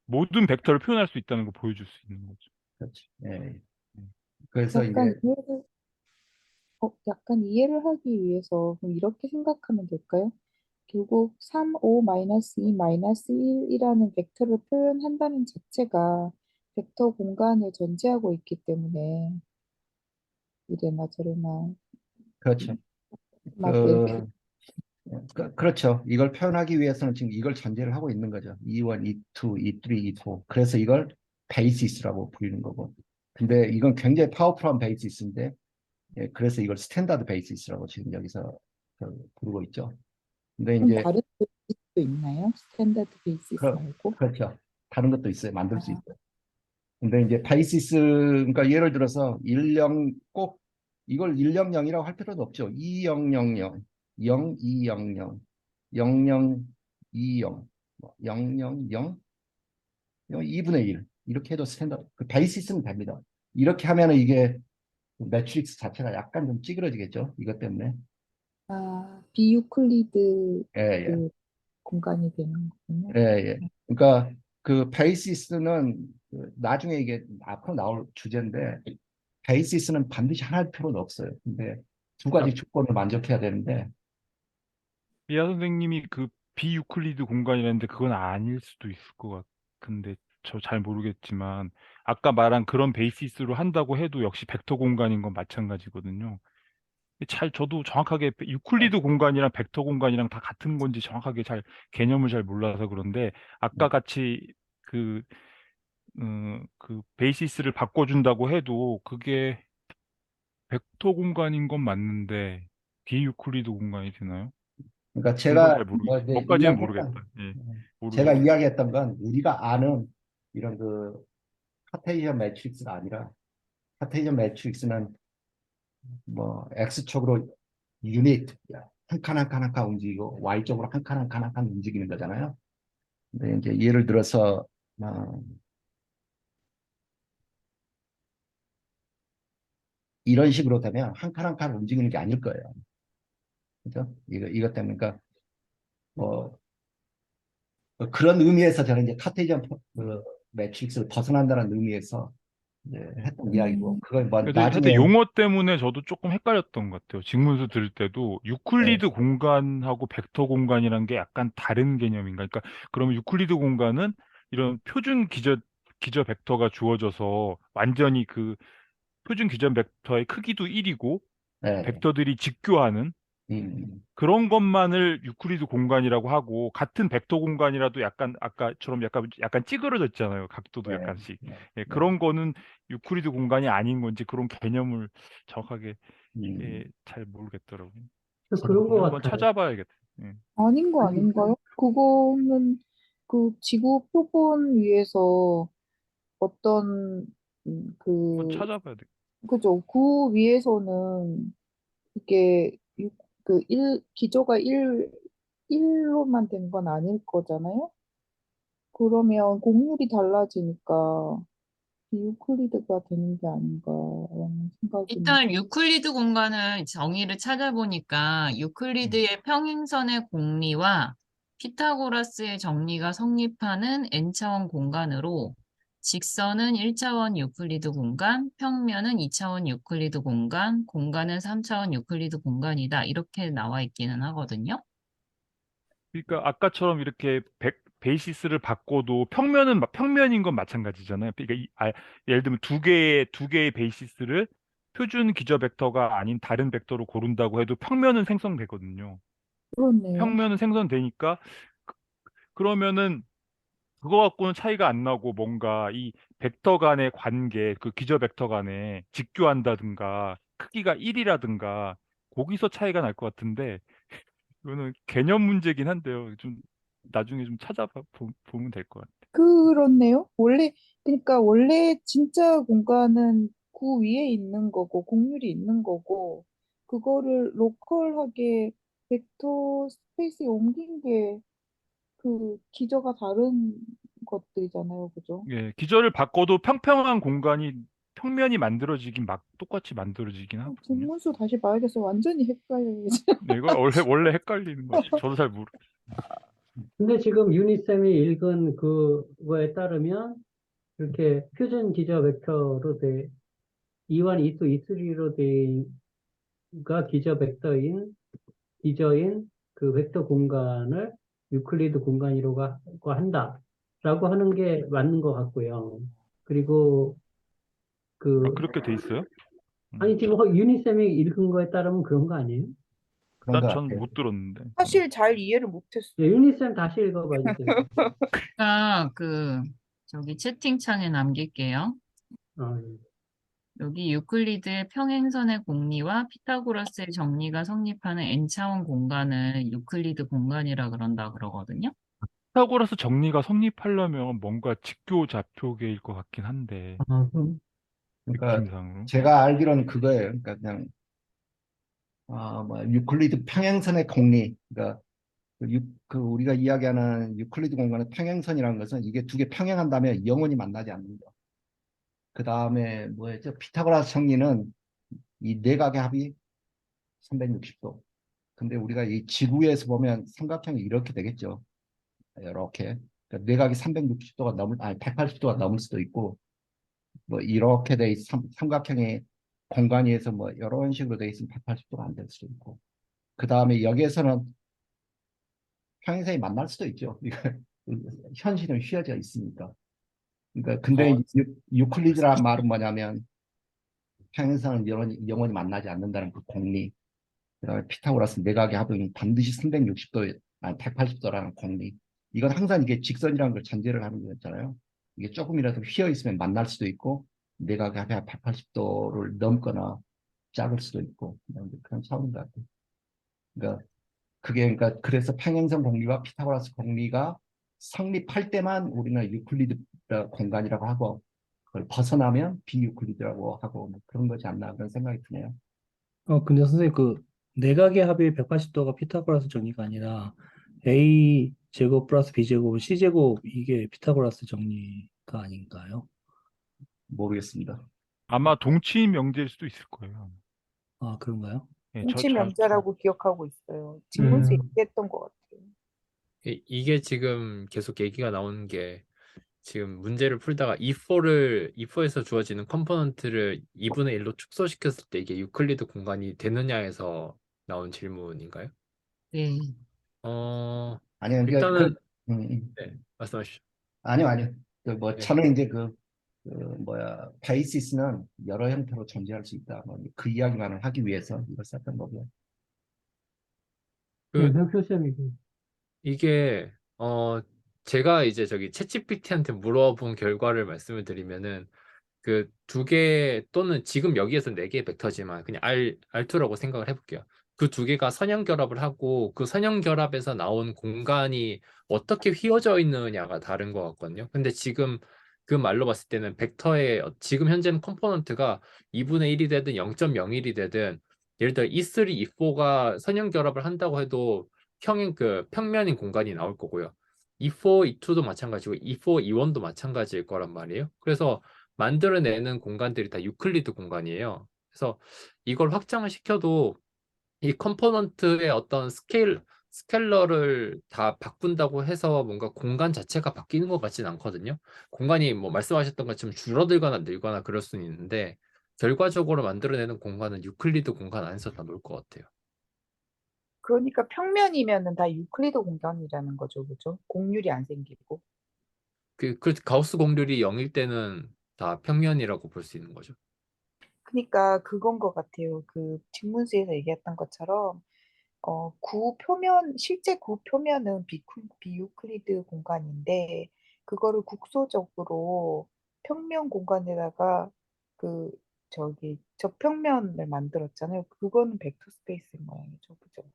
모든 벡터를 표현할 수 있다는 걸 보여줄 수 있는 거죠. 그렇지. 예. 음. 그래서 약간 이제, 약간 이해를 하기 위해서 그럼 이렇게 생각하면 될까요? 결국 3, 5, 마이너스 2, 마이너스 1이라는 벡터를 표현한다는 자체가 벡터 공간을 전제하고 있기 때문에 이래나 저래나 그렇죠. 맞게 이렇게 그, 그렇죠. 이걸 표현하기 위해서는 지금 이걸 전제를 하고 있는 거죠. E1, E2, E3, E4. 그래서 이걸 베이시스라고 부르는 거고. 근데 이건 굉장히 파워풀한 베이시스인데, 예, 그래서 이걸 스탠다드 베이시스라고 지금 여기서 부르고 있죠. 근데 좀 이제, 다른 베이시스도 있나요? 스탠다드 베이시스 그렇, 말고? 그렇죠. 다른 것도 있어요. 만들 수 아, 있어요. 근데 이제 베이시스, 그러니까 예를 들어서 10, 꼭 이걸 100이라고 할 필요도 없죠. 2000, 0200, 0020, 000, 2분의 1 이렇게 해도 스탠다드 그 베이시스는 됩니다. 이렇게 하면은 이게 매트릭스 자체가 약간 좀 찌그러지겠죠. 이것 때문에. 비유클리드 예, 예. 그 공간이 되는 거군요. 예, 예. 그러니까 그 베이시스는 나중에 이게 앞으로 나올 주제인데 베이시스는 반드시 하나일 필요는 없어요. 근데 두 아, 가지 조건을 만족해야 되는데 미아 선생님이 그 비유클리드 공간이라는데 그건 아닐 수도 있을 것 같은데 저 잘 모르겠지만 아까 말한 그런 베이시스로 한다고 해도 역시 벡터 공간인 건 마찬가지거든요. 저도 정확하게 유클리드 공간이랑 벡터 공간이랑 다 같은 건지 정확하게 개념을 잘 몰라서 그런데 아까 같이 그, 그 베이시스를 바꿔준다고 해도 그게 벡터 공간인 건 맞는데 비유클리드 공간이 되나요? 그러니까 그건 제가 잘 뭐 모르겠어요. 이제 거기까지는 모르겠다. 예, 제가 모르겠어요. 이야기했던 건 우리가 아는 이런 그 카테이전 매트릭스가 아니라 카테이전 매트릭스는 뭐 X축으로 유닛 한 칸 한 칸 한 칸 움직이고 Y쪽으로 한 칸 한 칸 한 칸 움직이는 거잖아요. 근데 이제 예를 들어서 이런 식으로 되면 한 칸 한 칸 움직이는 게 아닐 거예요. 그죠? 이것 때문에 그러니까 뭐 그런 의미에서 저는 이제 카테이전 매트릭스를 벗어난다는 의미에서 이제 했던 이야기고 음, 그걸 뭐 그래도 하여튼 나중에 용어 때문에 저도 조금 헷갈렸던 것 같아요. 직문서 들을 때도 예, 유클리드 공간하고 벡터 공간이란 게 약간 다른 개념인가? 그러니까 그러면 유클리드 공간은 이런 표준 기저 벡터가 주어져서 완전히 그 표준 기저 벡터의 크기도 1이고 예, 벡터들이 직교하는 그런 것만을 유클리드 공간이라고 하고 같은 벡터 공간이라도 약간 아까처럼 약간 찌그러졌잖아요. 각도도 네, 약간씩. 네, 예, 네. 그런 거는 유클리드 공간이 아닌 건지 그런 개념을 정확하게 음. 잘 모르겠더라고요. 그런 것 한번 같아요. 찾아봐야겠다. 예. 아닌 거 아니, 아닌가요? 그거는 그 지구 표본 위에서 어떤 한번 찾아봐야 돼. 그죠? 그 위에서는 이게 기저가 1로만 된 건 아닐 거잖아요? 그러면 곡률이 달라지니까 비유클리드가 되는 게 아닌가라는 생각은. 일단 유클리드 공간을 정의를 찾아보니까 유클리드의 평행선의 공리와 피타고라스의 정리가 성립하는 n차원 공간으로 직선은 1차원 유클리드 공간, 평면은 2차원 유클리드 공간, 공간은 3차원 유클리드 공간이다. 이렇게 나와 있기는 하거든요. 그러니까 아까처럼 이렇게 베이시스를 바꿔도 평면인 건 마찬가지잖아요. 그러니까 예를 들면 두 개의 베이시스를 표준 기저 벡터가 아닌 다른 벡터로 고른다고 해도 평면은 생성되거든요. 그렇네요. 평면은 생성되니까 그러면은 그거 갖고는 차이가 안 나고 뭔가 이 벡터 간의 관계, 그 기저 벡터 간에 직교한다든가 크기가 1이라든가 거기서 차이가 날 것 같은데 이거는 개념 문제긴 한데요. 좀 나중에 좀 보면 될 것 같아요. 그렇네요. 그러니까 원래 진짜 공간은 그 위에 있는 거고, 곡률이 있는 거고, 그거를 로컬하게 벡터 스페이스에 옮긴 게 그 기저가 다른 것들이잖아요. 그죠? 예, 기저를 바꿔도 평평한 공간이 평면이 만들어지긴 막 똑같이 만들어지긴 하거든요. 분문수 다시 봐야겠어요. 완전히 헷갈려요. 네, 이거 원래 헷갈리는 것 같아요. 저도 잘 모르. 근데 지금 유니쌤이 읽은 그거에 따르면 이렇게 표준 기저 벡터로 E1, E2, E3로 돼가 기저인 그 벡터 공간을 유클리드 공간이라고 한다라고 하는 게 맞는 것 같고요. 그리고 아, 그 그렇게 돼 있어요? 아니 지금 유니쌤이 읽은 거에 따르면 그런 거 아니에요? 그런 것 전 같아요. 못 들었는데. 사실 잘 이해를 못했어요. 네, 유니쌤 다시 읽어봐 주세요. 제가 저기 채팅창에 남길게요. 어, 여기 유클리드의 평행선의 공리와 피타고라스의 정리가 성립하는 n차원 공간을 유클리드 공간이라 그런다 그러거든요. 피타고라스 정리가 성립하려면 뭔가 직교 좌표계일 것 같긴 한데 그러니까 느낌상으로. 제가 알기로는 그거예요. 그러니까 그냥 뭐 유클리드 평행선의 공리. 그러니까 우리가 이야기하는 유클리드 공간의 평행선이라는 것은 이게 두 개 평행한다면 영원히 만나지 않는 거. 그 다음에 뭐였죠? 피타고라스 정리는 이 내각의 합이 360도. 근데 우리가 이 지구에서 보면 삼각형이 이렇게 되겠죠. 이렇게. 그러니까 내각이 360도가 아니 180도가 넘을 수도 있고, 뭐 이렇게 돼 삼각형의 공간위에서 뭐 이런 식으로 돼 있으면 180도가 안 될 수도 있고. 그 다음에 여기에서는 평행선이 만날 수도 있죠. 이거 현실은 휘어져 있으니까. 그러니까 근데 어, 유클리드란 말은 뭐냐면 평행선은 영원히 만나지 않는다는 그 공리. 그다음에 피타고라스 내각의 합은 반드시 360도, 아니 180도라는 공리. 이건 항상 이게 직선이라는 걸 전제를 하는 거였잖아요. 이게 조금이라도 휘어 있으면 만날 수도 있고 내각의 합이 180도를 넘거나 작을 수도 있고 그런 차원인 것 같아요. 그러니까 그러니까 그래서 평행선 공리와 피타고라스 공리가 성립할 때만 우리는 유클리드 공간이라고 하고 그걸 벗어나면 비유클리드라고 하고 뭐 그런 거지 않나 그런 생각이 드네요. 근데 선생님 그 내각의 합이 180도가 피타고라스 정리가 아니라 A 제곱 플러스 B 제곱은 C 제곱 이게 피타고라스 정리가 아닌가요? 모르겠습니다. 아마 동치인 명제일 수도 있을 거예요. 아, 그런가요? 예, 통치 명자라고 기억하고 있어요. 진문수 음. 얘기했던 것 같아요. 이게 지금 계속 얘기가 나오는 게 지금 문제를 풀다가 E4에서 주어지는 컴포넌트를 2분의 1로 축소시켰을 때 이게 유클리드 공간이 되느냐에서 나온 질문인가요? 네. 아니요, 일단은 음. 네, 말씀하시죠. 아니요. 뭐 네. 저는 이제 베이시스는 여러 형태로 존재할 수 있다. 뭐 그 이야기만을 하기 위해서 이걸 썼던 거고요. 네, 그 명표 시험이고. 이게 제가 이제 저기 챗GPT한테 물어본 결과를 말씀을 드리면은 그 두 개 또는 지금 여기에서 네 개의 벡터지만 그냥 R2라고 생각을 해볼게요. 그 두 개가 선형 결합을 하고 그 선형 결합에서 나온 공간이 어떻게 휘어져 있느냐가 다른 것 같거든요. 근데 지금 그 말로 봤을 때는 벡터의 지금 현재는 컴포넌트가 2분의 1이 되든 0.01이 되든 예를 들어 E3, E4가 선형 결합을 한다고 해도 평면인 공간이 나올 거고요. E4, E2도 마찬가지고 E4, E1도 마찬가지일 거란 말이에요. 그래서 만들어내는 공간들이 다 유클리드 공간이에요. 그래서 이걸 확장을 시켜도 이 컴포넌트의 어떤 스케일러를 다 바꾼다고 해서 뭔가 공간 자체가 바뀌는 것 같진 않거든요. 공간이 뭐 말씀하셨던 것처럼 줄어들거나 늘거나 그럴 수는 있는데 결과적으로 만들어내는 공간은 유클리드 공간 안에서 다 놀 것 같아요. 그러니까 평면이면은 다 유클리드 공간이라는 거죠, 그죠? 공률이 안 생기고. 그 가우스 공률이 0일 때는 다 평면이라고 볼 수 있는 거죠. 그러니까 그건 것 같아요. 그 직문수에서 얘기했던 것처럼 구 표면, 실제 구 표면은 비유클리드 공간인데, 그거를 국소적으로 평면 공간에다가 그, 저평면을 만들었잖아요. 그거는 벡터 스페이스인 모양이죠. 그죠?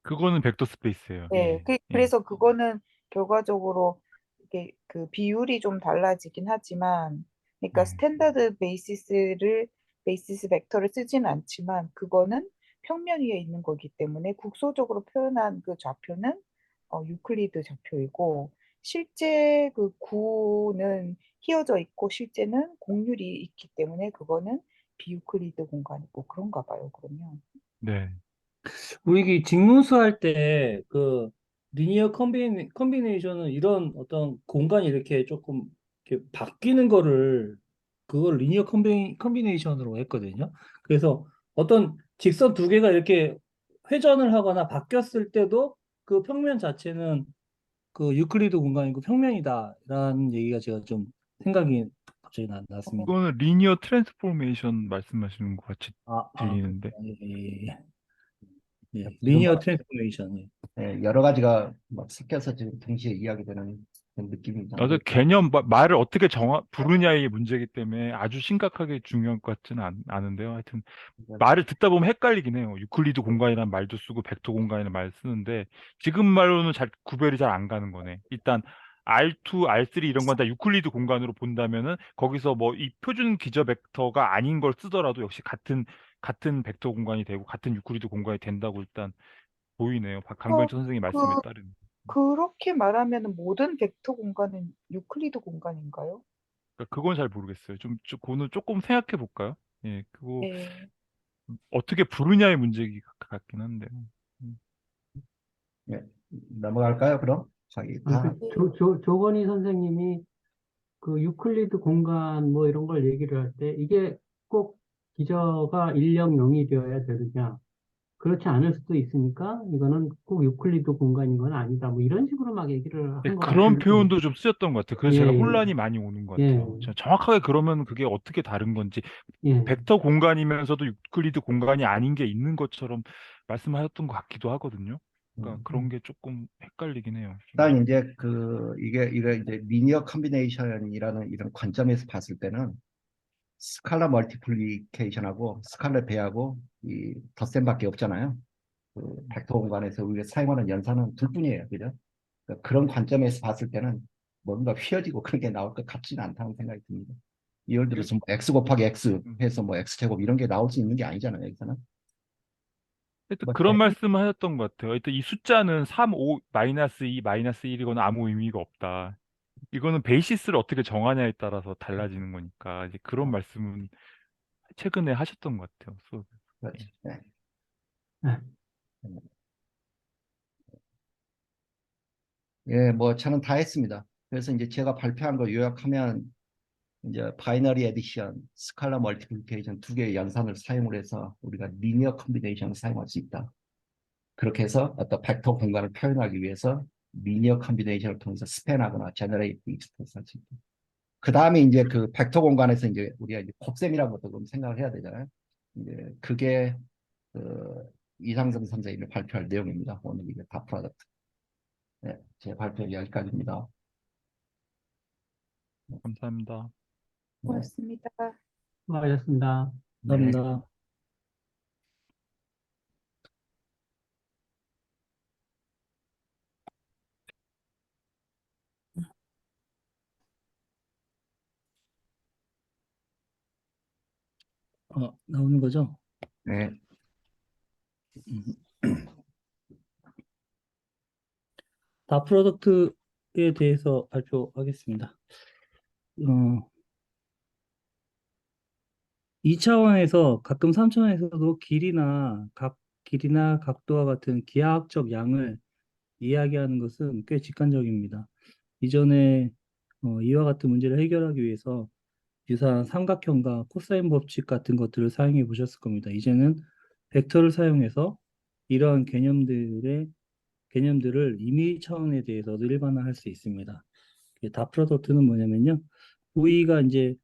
그거는 벡터 스페이스예요. 네, 예. 예. 그래서 그거는 결과적으로 이게 그 비율이 좀 달라지긴 하지만, 그러니까 스탠다드 베이시스 벡터를 쓰지는 않지만, 그거는 평면 위에 있는 거기 때문에 국소적으로 표현한 그 좌표는 유클리드 좌표이고, 실제 그 구는 휘어져 있고 실제는 곡률이 있기 때문에 그거는 비유클리드 공간이고 그런가 봐요, 그러면. 네. 우리 이 직문수 할 때 그 리니어 컨비네이션은 이런 어떤 공간이 이렇게 조금 이렇게 바뀌는 거를 그걸 리니어 컨비네이션으로 했거든요. 그래서 어떤 직선 두 개가 이렇게 회전을 하거나 바뀌었을 때도 그 평면 자체는 그 유클리드 공간이고 평면이다라는 얘기가 제가 좀 생각이 갑자기 났습니다. 그거는 리니어 트랜스포메이션 말씀하시는 것 같이 아, 들리는데. 예, 예, 예. 지금 리니어 트랜스포메이션. 예. 여러 가지가 막 섞여서 지금 동시에 이야기되는 그런 느낌이 나도 나는데, 개념 말을 어떻게 부르냐의 문제이기 때문에 아주 심각하게 중요한 것 같지는 않은데요. 하여튼 말을 듣다 보면 헷갈리긴 해요. 유클리드 공간이라는 말도 쓰고 벡터 공간이라는 말을 쓰는데 지금 말로는 잘 구별이 잘 안 가는 거네. 일단 R2, R3 이런 건 다 유클리드 공간으로 본다면은 거기서 뭐 이 표준 기저 벡터가 아닌 걸 쓰더라도 역시 같은 벡터 공간이 되고 같은 유클리드 공간이 된다고 일단 보이네요. 어, 강병철 선생님 그, 말씀에 따르면. 그렇게 말하면 모든 벡터 공간은 유클리드 공간인가요? 그러니까 그건 잘 모르겠어요. 그거는 조금 생각해 볼까요? 예, 그거 네. 어떻게 부르냐의 문제인 것 같긴 한데. 음. 예, 넘어갈까요, 그럼? 자기 다 조건희 선생님이 그 유클리드 공간 뭐 이런 걸 얘기를 할 때 이게 꼭 기저가 1령0이 되어야 되느냐. 그렇지 않을 수도 있으니까 이거는 꼭 유클리드 공간인 건 아니다. 뭐 이런 식으로 막 얘기를 네, 한 것 그런 같은데. 표현도 좀 쓰였던 것 같아요. 그래서 예, 제가 예, 혼란이 많이 오는 것 예, 같아요. 정확하게 그러면 그게 어떻게 다른 건지, 예. 벡터 공간이면서도 유클리드 공간이 아닌 게 있는 것처럼 말씀하셨던 것 같기도 하거든요. 그러니까 그런 게 조금 헷갈리긴 해요. 일단 이제 이게 이제 리니어 컨비네이션이라는 이런 관점에서 봤을 때는 스칼라 멀티플리케이션하고 스칼라 배하고 이 덧셈밖에 없잖아요. 그 벡터 공간에서 우리가 사용하는 연산은 둘뿐이에요, 그죠? 그러니까 그런 관점에서 봤을 때는 뭔가 휘어지고 그런 게 나올 것 같지는 않다는 생각이 듭니다. 예를 들어서 뭐 x 곱하기 x 해서 뭐 x 제곱 이런 게 나올 수 있는 게 아니잖아요, 여기서는. 하여튼 뭐 그런 말씀을 하셨던 것 같아요. 하여튼 이 숫자는 3, 5, 마이너스 2, 마이너스 1이거나 아무 의미가 없다. 이거는 베이시스를 어떻게 정하냐에 따라서 달라지는 거니까 이제 그런 말씀은 최근에 하셨던 것 같아요. 수업에서. 그렇죠. 예. 네. 네. 예, 뭐 저는 다 했습니다. 그래서 이제 제가 발표한 거 요약하면 이제 바이너리 에디션, 스칼라 멀티플리케이션 두 개의 연산을 사용을 해서 우리가 리니어 컨비네이션을 사용할 수 있다. 그렇게 해서 어떤 벡터 공간을 표현하기 위해서 리니어 컨비네이션을 통해서 스팬하거나 제너레이트 익스프레스 할수 있다. 그 다음에 이제 그 벡터 공간에서 이제 우리가 이제 곱셈이라는 것도 좀 생각을 해야 되잖아요. 이제 그게 그 이상성 선생님이 발표할 내용입니다. 오늘 이게 다 프로덕트. 네, 제 발표 여기까지입니다. 감사합니다. 네, 고맙습니다. 수고하셨습니다. 네. 감사합니다. 나오는 거죠? 네. 다 프로덕트에 대해서 발표하겠습니다. 2차원에서 가끔 3차원에서도 길이나 각도와 같은 기하학적 양을 이야기하는 것은 꽤 직관적입니다. 이전에 이와 같은 문제를 해결하기 위해서 유사한 삼각형과 코사인 법칙 같은 것들을 사용해 보셨을 겁니다. 이제는 벡터를 사용해서 이러한 개념들을 임의 차원에 대해서도 일반화할 수 있습니다. 다 프로덕트는 뭐냐면요. V가 이제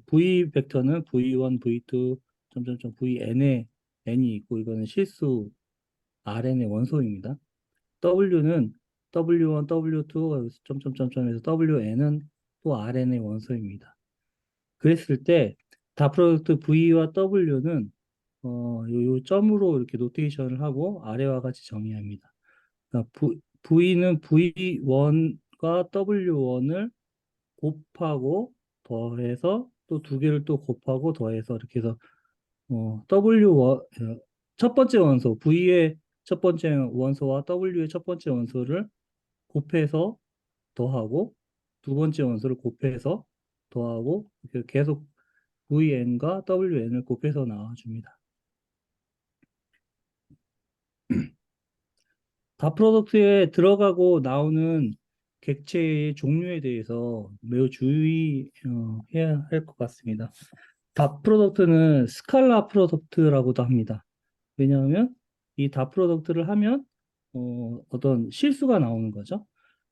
V 벡터는 V1, V2, 점점점 Vn에 n이 있고 이거는 실수 Rn의 원소입니다. W는 W1, W2, 점점점점에서 Wn은 또 Rn의 원소입니다. 그랬을 때 다 프로덕트 V와 W는 요 점으로 이렇게 노테이션을 하고 아래와 같이 정의합니다. 그러니까 V는 V1과 W1을 곱하고 더해서 또 두 개를 또 곱하고 더해서 이렇게 해서 첫 번째 원소 V의 첫 번째 원소와 W의 첫 번째 원소를 곱해서 더하고 두 번째 원소를 곱해서 더하고 이렇게 계속 Vn과 Wn을 곱해서 나와줍니다. 다 프로덕트에 들어가고 나오는 객체의 종류에 대해서 매우 주의해야 할 것 같습니다. 다 프로덕트는 스칼라 프로덕트라고도 합니다. 왜냐하면 이 다 프로덕트를 하면 어떤 실수가 나오는 거죠.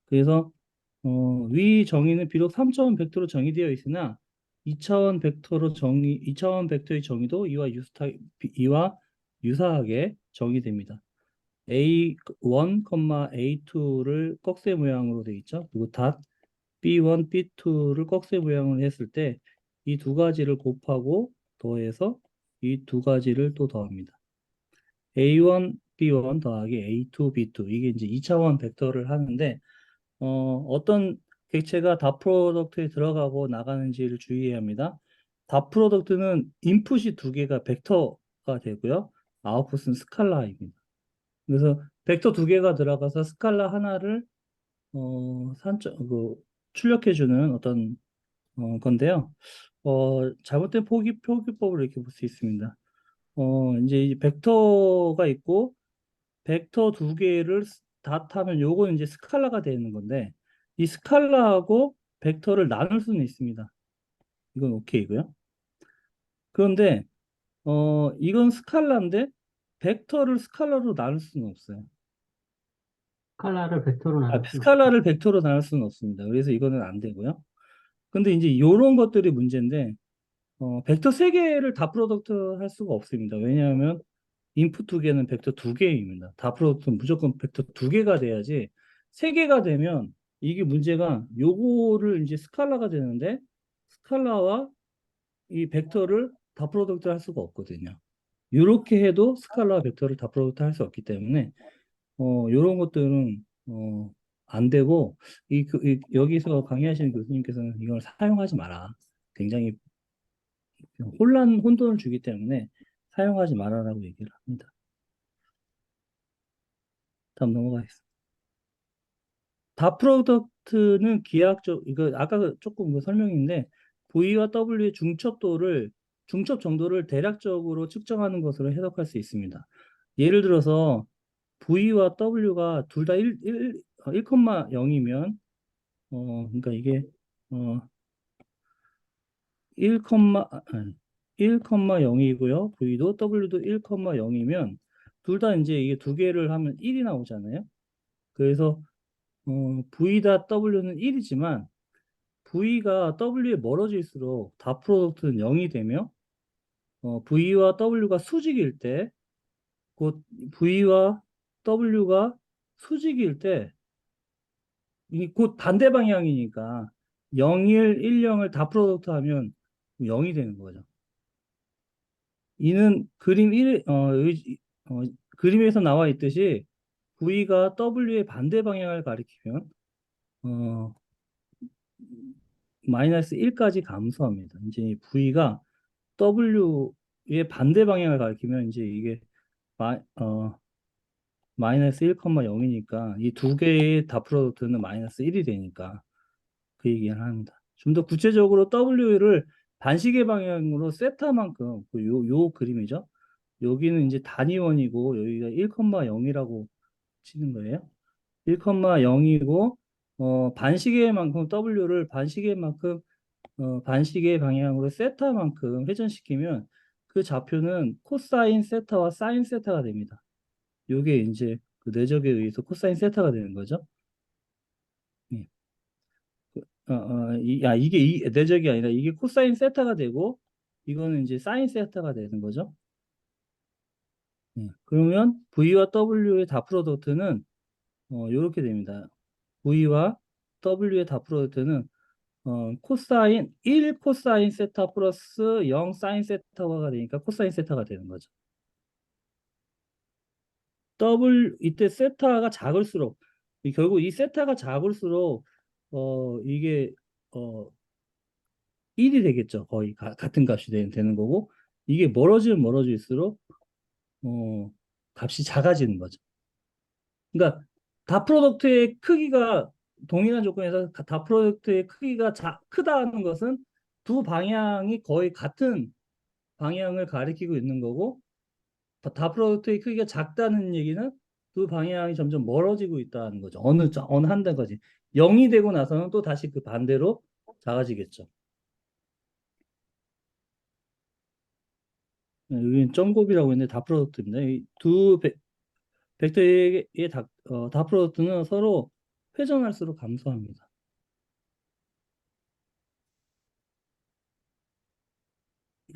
그래서 위 정의는 비록 3차원 벡터로 정의되어 있으나 2차원 벡터의 정의도 이와 유사하게 정의됩니다. A1, A2를 꺽쇠 모양으로 되어 있죠. 그리고 닷 B1, B2를 꺽쇠 모양으로 했을 때 이 두 가지를 곱하고 더해서 이 두 가지를 또 더합니다. A1, B1 더하기 A2, B2 이게 이제 2차원 벡터를 하는데 어떤 객체가 다 프로덕트에 들어가고 나가는지를 주의해야 합니다. 다 프로덕트는 인풋이 두 개가 벡터가 되고요. 아웃풋은 스칼라입니다. 그래서 벡터 두 개가 들어가서 스칼라 하나를 출력해주는 어떤 건데요. 잘못된 표기법을 이렇게 볼 수 있습니다. 이제 이 벡터가 있고 벡터 두 개를 닷하면 요거는 이제 스칼라가 되는 건데 이 스칼라하고 벡터를 나눌 수는 있습니다. 이건 오케이고요. 그런데 이건 스칼라인데 벡터를 스칼라로 나눌 수는 없어요. 스칼라를 벡터로 나눌 수는 없다. 스칼라를 벡터로 나눌 수는 없습니다. 그래서 이거는 안 되고요. 근데 이제 이런 것들이 문제인데 벡터 세 개를 다 프로덕트 할 수가 없습니다. 왜냐하면 인풋 두 개는 벡터 두 개입니다. 다 프로덕트는 무조건 벡터 두 개가 돼야지 세 개가 되면 이게 문제가 요거를 이제 스칼라가 되는데 스칼라와 이 벡터를 다 프로덕트 할 수가 없거든요. 이렇게 해도 스칼라와 벡터를 다 프로덕트 할 수 없기 때문에 이런 것들은 안 되고 여기서 강의하시는 교수님께서는 이걸 사용하지 마라. 굉장히 혼돈을 주기 때문에 사용하지 마라라고 얘기를 합니다. 다음 넘어가겠습니다. 다 프로덕트는 이거 아까 조금 설명인데 V와 W의 중첩 정도를 대략적으로 측정하는 것으로 해석할 수 있습니다. 예를 들어서 V와 W가 둘 다 1,0이면 그러니까 이게 1,0이고요. V도 W도 1,0이면 둘 다 이제 이게 두 개를 하면 1이 나오잖아요. 그래서 V다 W는 1이지만 V가 W에 멀어질수록 다 프로덕트는 0이 되며 V와 W가 수직일 때 곧 V와 W가 수직일 때, 이 곧 반대 방향이니까 0, 1, 1, 0을 다 프로덕트 하면 0이 되는 거죠. 이는 그림에서 나와 있듯이 V가 W의 반대 방향을 가리키면 어, 마이너스 1까지 감소합니다. 이제 이 V가 W의 반대 방향을 가리키면 이제 이게 마이너스 1,0이니까 이 두 개의 다 프로덕트는 마이너스 1이 되니까 그 얘기를 합니다. 좀 더 구체적으로 W를 반시계 방향으로 세타만큼 요 그림이죠. 여기는 이제 단위원이고 여기가 1,0이라고 치는 거예요. 1,0이고 반시계만큼 W를 반시계만큼 반시계 방향으로 세타만큼 회전시키면 그 좌표는 코사인 세타와 사인 세타가 됩니다. 요게 이제 그 내적에 의해서 코사인 세타가 되는 거죠. 예. 이게 내적이 아니라 이게 코사인 세타가 되고 이거는 이제 사인 세타가 되는 거죠. 예. 그러면 V와 W의 다 프로덕트는 이렇게 됩니다. V와 W의 다 프로덕트는 코사인 1 코사인 세타 플러스 0 사인 세타가 되니까 코사인 세타가 되는 거죠. 이때 세타가 작을수록 결국 이 세타가 작을수록 이게 1이 되겠죠. 거의 같은 값이 되는 거고 이게 멀어지면 멀어질수록 값이 작아지는 거죠. 그러니까 다 프로덕트의 크기가 동일한 조건에서 다 프로덕트의 크기가 크다는 것은 두 방향이 거의 같은 방향을 가리키고 있는 거고 다 프로덕트의 크기가 작다는 얘기는 두 방향이 점점 멀어지고 있다는 거죠. 어느 한 단까지 0이 되고 나서는 또 다시 그 반대로 작아지겠죠. 여기는 점곱이라고 했는데 다 프로덕트입니다. 이두 벡터의 다 프로덕트는 서로 회전할수록 감소합니다.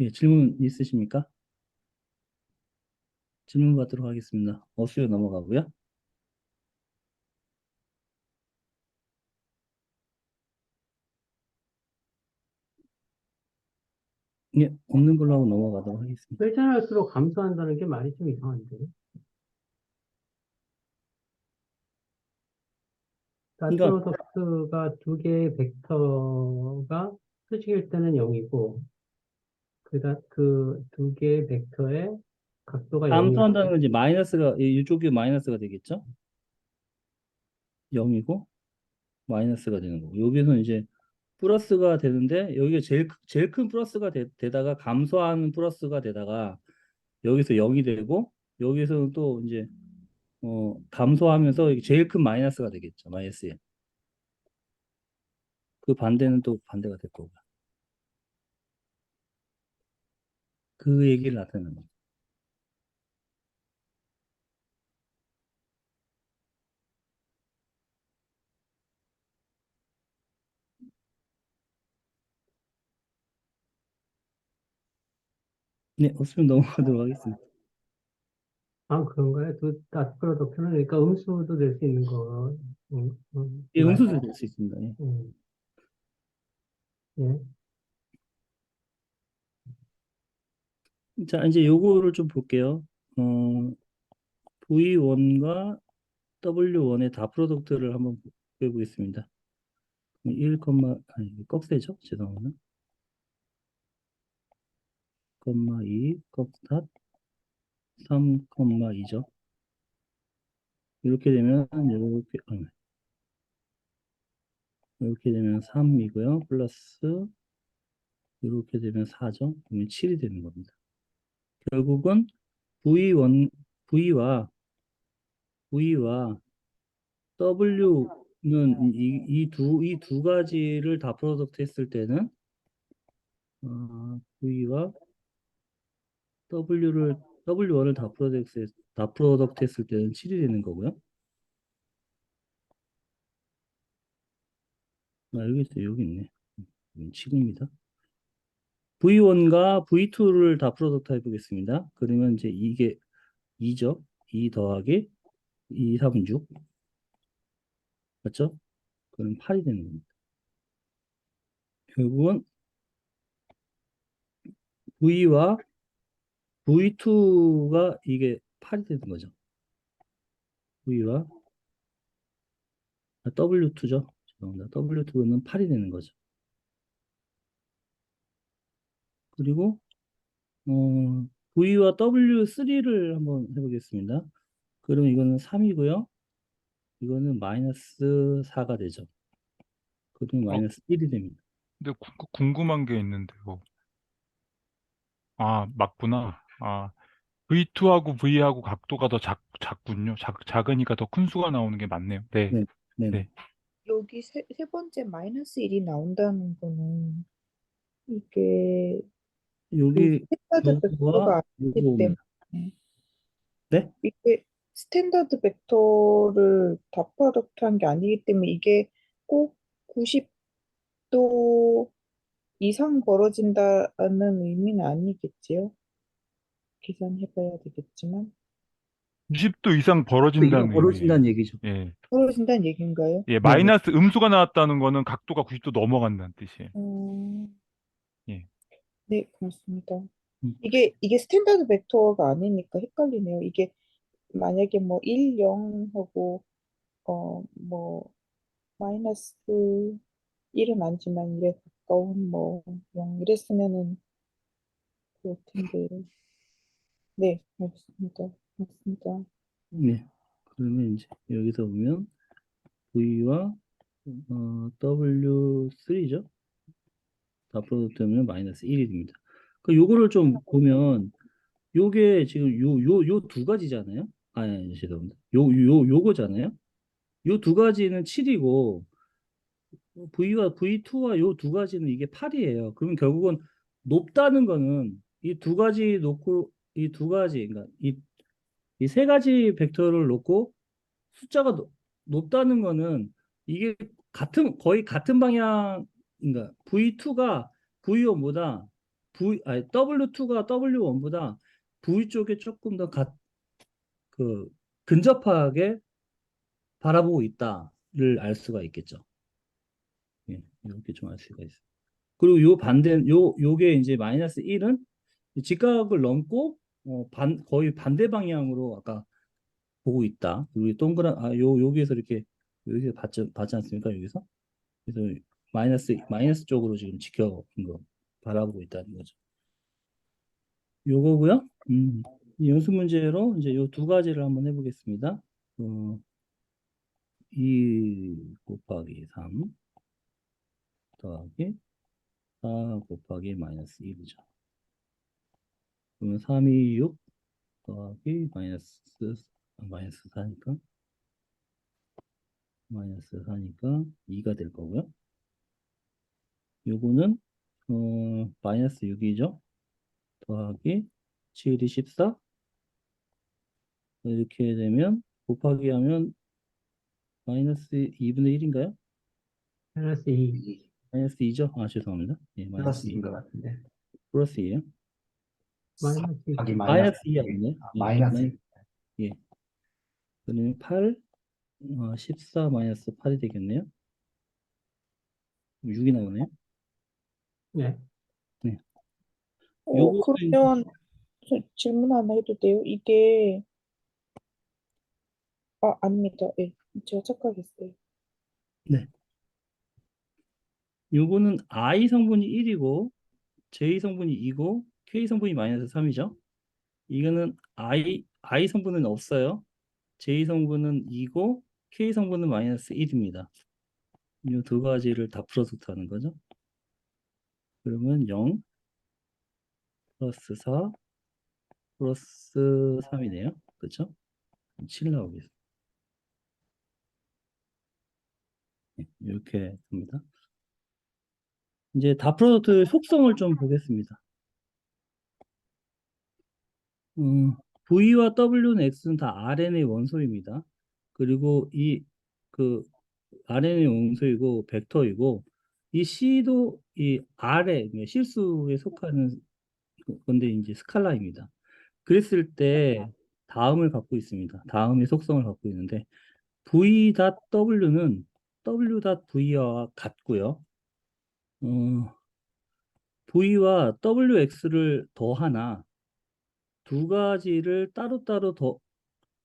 예, 질문 있으십니까? 질문 받도록 하겠습니다. 어수요 넘어가고요. 예, 없는 걸로 하고 넘어가도록 하겠습니다. 회전할수록 감소한다는 게 말이 좀 이상한데. 그러니까 프로덕트가 두 개의 벡터가 수직일 때는 0이고, 그 두 개의 벡터의 각도가 0일 감소한다는 때, 건 이제 이쪽이 마이너스가 되겠죠? 0이고 마이너스가 되는 거고 여기서 이제 플러스가 되는데 여기가 제일 큰 플러스가 되다가 감소하는 플러스가 되다가 여기서 0이 되고 여기서는 또 이제 감소하면서 이게 제일 큰 마이너스가 되겠죠. 마이너스 1. 그 반대는 또 반대가 될 거고. 그 얘기를 나타내는 거죠. 네, 없으면 넘어가도록 하겠습니다. 그런가요? 닷 프로덕트는 그러니까 음수도 될 수 있는 거, 예, 음수도 될 수 있습니다. 예. 예. 자, 이제 요거를 좀 볼게요. V1과 W1의 다 프로덕트를 한번 해보겠습니다. 1, 아니, 꺽쇠죠? 죄송합니다. 2, 꺽스탓 3, 2죠. 이렇게 되면 이렇게 되면 3이고요. 플러스 이렇게 되면 4죠. 그러면 7이 되는 겁니다. 결국은 V와 W는 이 두 가지를 다 프로덕트 했을 때는 V와 W1을 다 프로덕트 했을 때는 7이 되는 거고요. 여기 있어요. 여기 있네. 7입니다. V1과 V2를 다 프로덕트 해보겠습니다. 그러면 이제 이게 2죠. 2 더하기 2, 3, 6. 맞죠? 그럼 8이 되는 겁니다. 결국은 V와 V2가 이게 8이 되는 거죠. V와 W2죠. 죄송합니다. W2는 8이 되는 거죠. 그리고 V와 W3를 한번 해보겠습니다. 그럼 이거는 3이고요. 이거는 마이너스 4가 되죠. 그럼 어, 마이너스 1이 됩니다. 근데 궁금한 게 있는데요. 아, 맞구나. V2하고 V하고 각도가 더 작군요. 작으니까 더 큰 수가 나오는 게 맞네요. 네, 네, 네네. 네. 여기 세 번째 마이너스 1이 나온다는 거는 이게 그 여기 스탠다드 요거와 벡터가 요거 아니기 옵니다. 때문에 네? 이게 스탠다드 벡터를 다 프로덕트한 게 아니기 때문에 이게 꼭 90도 이상 벌어진다는 의미는 아니겠지요? 계산해봐야 되겠지만 90도 이상 이상 벌어진다는 의미예요. 벌어진다는 얘기죠. 예. 벌어진다는 얘기인가요? 예, 네네. 마이너스 음수가 나왔다는 거는 각도가 90도 넘어간다는 뜻이에요. 예. 네, 고맙습니다. 음, 이게 스탠다드 벡터가 아니니까 헷갈리네요. 이게 만약에 뭐 1, 0하고 뭐 마이너스 1은 아니지만 1에 가까운 뭐 0 이랬으면은 그럴 텐데. 네, 알겠습니다. 맞습니다. 네. 그러면 이제 여기서 보면 V와 W3죠. 다 프로덕트 하면 마이너스 1이 됩니다. 그 요거를 좀 보면 요게 지금 요 두 가지잖아요. 아니, 죄송합니다. 요거잖아요. 요 두 가지는 7이고 V와 V2와 요 두 가지는 이게 8이에요. 그러면 결국은 높다는 거는 이 두 가지 놓고 이 두 가지 그러니까 이 세 가지 벡터를 놓고 숫자가 높다는 거는 이게 거의 같은 방향 그러니까 V2가 V1보다 W2가 W1보다 V 쪽에 조금 더 근접하게 바라보고 있다를 알 수가 있겠죠. 예, 이렇게 좀 알 수가 있어요. 그리고 요게 이제 마이너스 1은 직각을 넘고 거의 반대 방향으로 아까 보고 있다. 여기 여기에서 이렇게 여기서 봤지 않습니까? 여기서 그래서 마이너스 쪽으로 지금 바라보고 있다는 거죠. 요거고요. 이 연습 문제로 이제 요 두 가지를 한번 해보겠습니다. 2 곱하기 3 더하기 4 곱하기 마이너스 1이죠. 그러면 3이 6 더하기 마이너스 4니까 마이너스 4니까 2가 될 거고요. 요거는 마이너스 6이죠. 더하기 7이 14 이렇게 되면 곱하기 하면 마이너스 2분의 1인가요? 플러스 2. 마이너스 2죠? 죄송합니다. 예, 마이너스 플러스인 2. 것 같은데. 플러스 2에요? 마이너스 2. 하기 마이너스 마이너스 2 아니네. 마이너스. 예. 그러면 8, 14 마이너스 8이 되겠네요. 6이 나오네요. 네. 네. 요거 그러면 질문 하나 해도 돼요? 이게 아닙니다. 예, 제가 착각했어요. 네. 요거는 I 성분이 1이고 J 성분이 2고 K 성분이 마이너스 3이죠. 이거는 I 성분은 없어요. J 성분은 2고 K 성분은 마이너스 1입니다. 이 두 가지를 다 프로덕트 하는 거죠. 그러면 0 플러스 4 플러스 3이네요. 그렇죠? 7 나오겠습니다. 이렇게 됩니다. 이제 다 프로덕트의 속성을 좀 보겠습니다. V와 W는 X는 다 RNA 원소입니다. 그리고 RNA 원소이고 벡터이고 이 C도 이 R의 실수에 속하는 건데 이제 스칼라입니다. 그랬을 때 다음을 갖고 있습니다. 다음의 속성을 갖고 있는데 v.w는 w.v와 같고요. v와 wx를 더하나 두 가지를 따로따로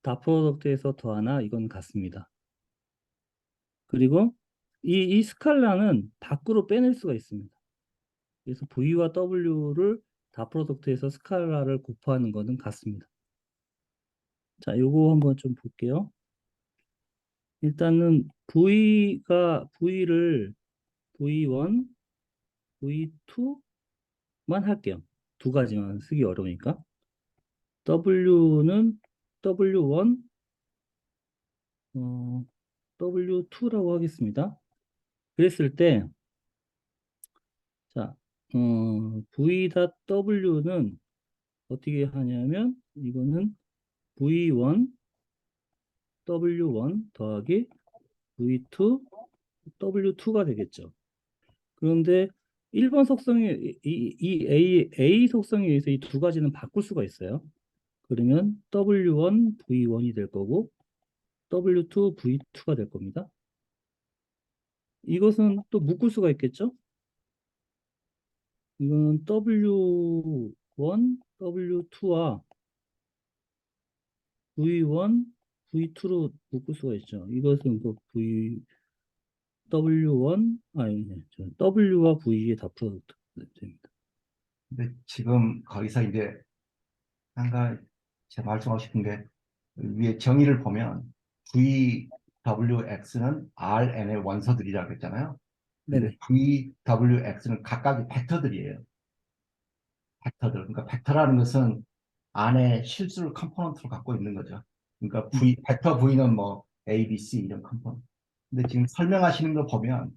다 프로덕트에서 더하나 이건 같습니다. 그리고 이 스칼라는 밖으로 빼낼 수가 있습니다. 그래서 v와 w를 다 프로덕트에서 스칼라를 곱하는 것은 같습니다. 자, 요거 한번 좀 볼게요. 일단은 v를 v1, v2만 할게요. 두 가지만 쓰기 어려우니까. w는 w1, w2라고 하겠습니다. 그랬을 때, 자, v.w는 어떻게 하냐면, 이거는 v1, w1 더하기 v2, w2가 되겠죠. 그런데 1번 속성이, A 속성에 의해서 이 두 가지는 바꿀 수가 있어요. 그러면 w1, v1이 될 거고, w2, v2가 될 겁니다. 이것은 또 묶을 수가 있겠죠? 이거는 w1, w2와 v1, v2로 묶을 수가 있죠. 이것은 그 w1, w와 v의 다 프로덕트 됩니다. 근데 지금 거기서 이제 한가 제가 말씀하고 싶은 게 위에 정의를 보면 VWX는 RN의 원소들이라고 했잖아요. 근데 네네. VWX는 각각의 벡터들이에요. 벡터들. 그러니까 벡터라는 것은 안에 실수를 컴포넌트로 갖고 있는 거죠. 그러니까 벡터 V는 뭐 A, B, C 이런 컴포넌트. 근데 지금 설명하시는 거 보면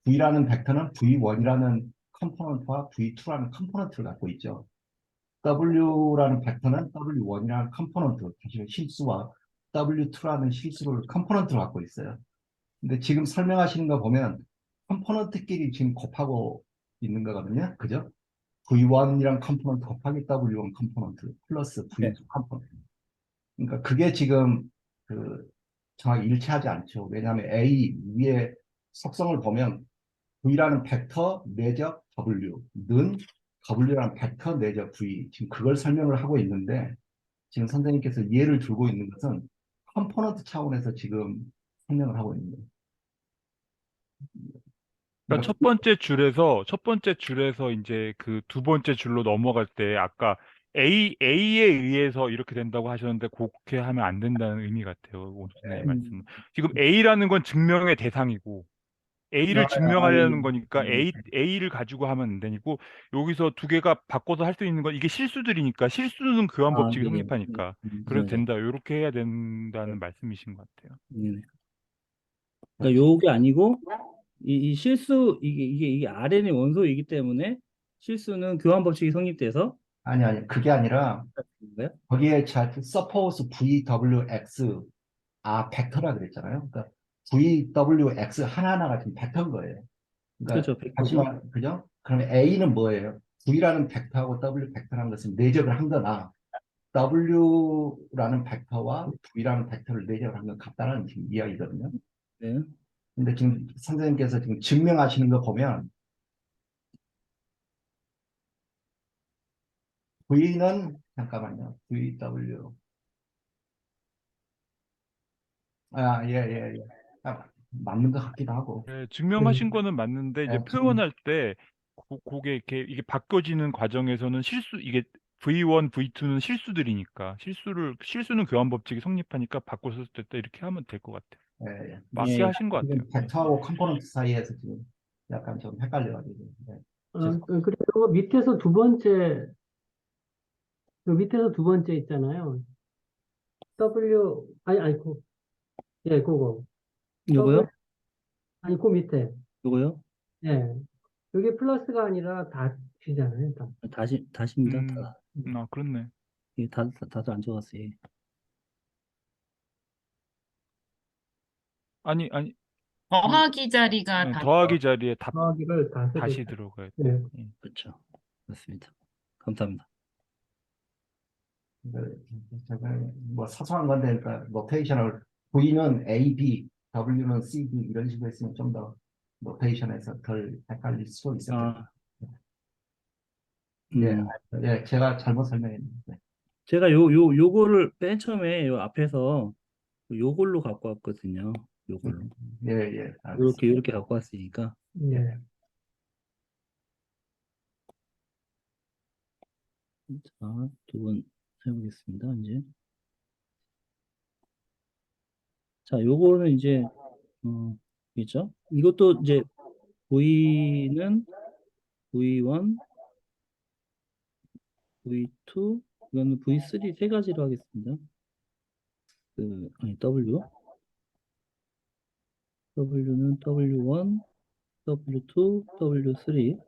V라는 벡터는 V1이라는 컴포넌트와 V2라는 컴포넌트를 갖고 있죠. W라는 벡터는 W1이라는 컴포넌트, 사실 실수와 W2라는 실수를 컴포넌트로 갖고 있어요. 근데 지금 설명하시는 거 보면 컴포넌트끼리 지금 곱하고 있는 거거든요. 그죠? V1이랑 컴포넌트 곱하기 W1 컴포넌트 플러스 네. V2 컴포넌트. 그러니까 그게 지금 그 정확히 일치하지 않죠. 왜냐하면 A 위에 속성을 보면 V라는 벡터 내적 W는 W라는 벡터 내적 V 지금 그걸 설명을 하고 있는데 지금 선생님께서 예를 들고 있는 것은 컴포넌트 차원에서 지금 설명을 하고 있는 거예요. 그러니까 첫 번째 줄에서 이제 그 두 번째 줄로 넘어갈 때 아까 A에 의해서 이렇게 된다고 하셨는데 그렇게 하면 안 된다는 의미 같아요. 오늘 선생님 말씀은. 지금 A라는 건 증명의 대상이고 A를 증명하려는 거니까 A를 가지고 하면 안 되고 여기서 두 개가 바꿔서 할 수 있는 건 이게 실수들이니까 실수는 교환 법칙이 네네. 성립하니까 그래도 네. 된다. 이렇게 해야 된다는 말씀이신 것 같아요. 네네. 그러니까 요게 아니고 이 실수 이게 RN의 원소이기 때문에 실수는 교환 법칙이 성립돼서 아니 그게 아니라 거예요? 거기에 suppose VWX 벡터라 그랬잖아요. 그러니까 VWX 하나하나가 지금 벡터인 거예요. 그러니까 그렇죠. 하지만 그죠? 그러면 A는 뭐예요? V라는 벡터하고 W 벡터라는 것은 내적을 한 거나 W라는 벡터와 V라는 벡터를 내적을 한 건 같다는 지금 이야기거든요. 네. 근데 지금 선생님께서 지금 증명하시는 거 보면 V는 잠깐만요. VW 예. 맞는 것 같기도 하고. 네, 증명하신 거는 맞는데 이제 네, 표현할 때 그게 이게 바뀌어지는 과정에서는 이게 V1, V2는 실수들이니까 실수는 교환 법칙이 성립하니까 바꿔서 됐다 이렇게 하면 될 것 같아요. 예. 맞게 예. 하신 것 같아요. 지금 벡터하고 컴포넌트 사이에서 지금 약간 좀 헷갈려가지고. 네. 그리고 밑에서 두 번째, 있잖아요. 그거. 요거요? 아니, 그 밑에. 요거요? 예. 여기 플러스가 아니라 다시잖아요. 다. 다시입니다. 그렇네. 예, 다들 안 적었어요. 예. 아니 더하기 자리가 다 더하기 자리에 더하기를 다시 들어가야 돼. 네. 그렇죠. 맞습니다. 감사합니다. 제가 뭐 사소한 건데, 그러니까 노테이션을 V는 A, B, W는 C, D 이런 식으로 했으면 좀 더 노테이션에서 덜 헷갈릴 수 있을 것 같아요. 아, 예, 음. 예, 제가 잘못 설명했는데. 제가 요거를 맨 처음에 요 앞에서 요걸로 갖고 왔거든요. 요걸로. 예, 예, 알겠습니다. 이렇게 갖고 왔으니까. 예. 자, 두 번 해보겠습니다. 이제. 자, 요거는 이제, 있죠? 이것도 이제 V는 V1, V2, 이거는 V3 세 가지로 하겠습니다. 아니, W는 W1, W2, W3,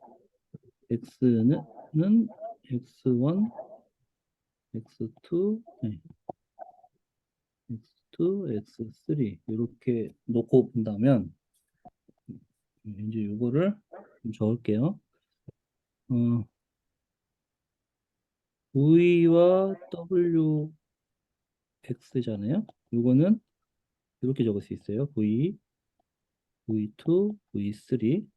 X는 X1, X2, 네, X2, X3 이렇게 놓고 본다면 이제 이거를 좀 적을게요. V와 WX잖아요. 이거는 이렇게 적을 수 있어요. V, V2, V3와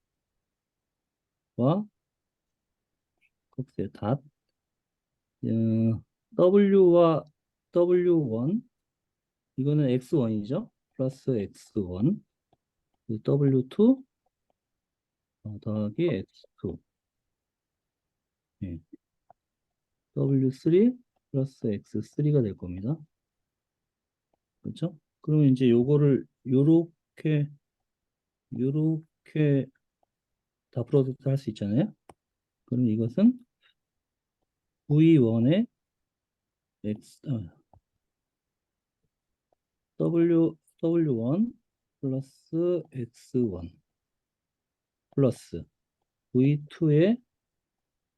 곱세 닷 W와 W1 이거는 X1이죠. 플러스 X1 W2 더하기 X2 예. W3 플러스 X3가 될 겁니다. 그렇죠? 그러면 이제 요거를 요렇게 다 프로젝트 할 수 있잖아요. 그럼 이것은 V1의 X, W1 플러스 X1 플러스 V2의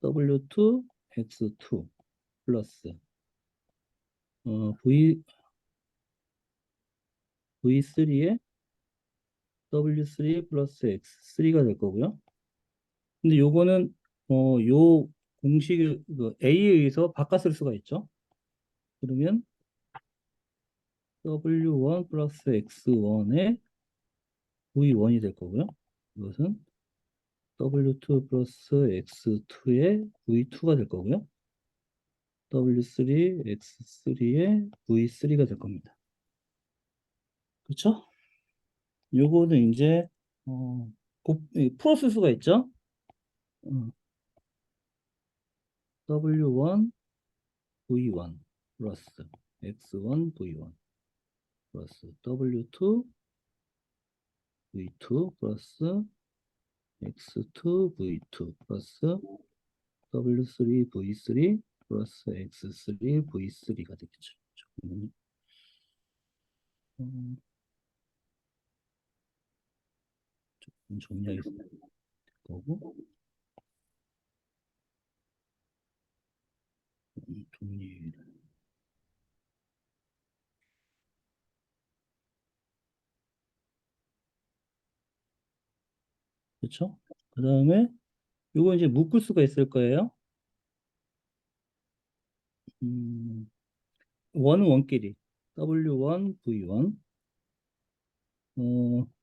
W2 X2 플러스 V3의 W3 플러스 X3가 될 거고요. 근데 요거는 요 공식 A에 의해서 바꿔 쓸 수가 있죠. 그러면 W1 플러스 X1의 V1이 될 거고요. 이것은 W2 플러스 X2의 V2가 될 거고요. W3, X3의 V3가 될 겁니다. 그렇죠? 요거는 이제 풀어 쓸 수가 있죠. W1, V1 플러스 X1, V1 플러스 W2, V2 플러스 X2, V2 플러스 W3, V3 플러스 X3, V3가 되겠죠. 조금 정리하겠습니다. 거고 정리. 그렇죠? 그 다음에 요거 이제 묶을 수가 있을 거예요. 원은 원끼리 W1, V1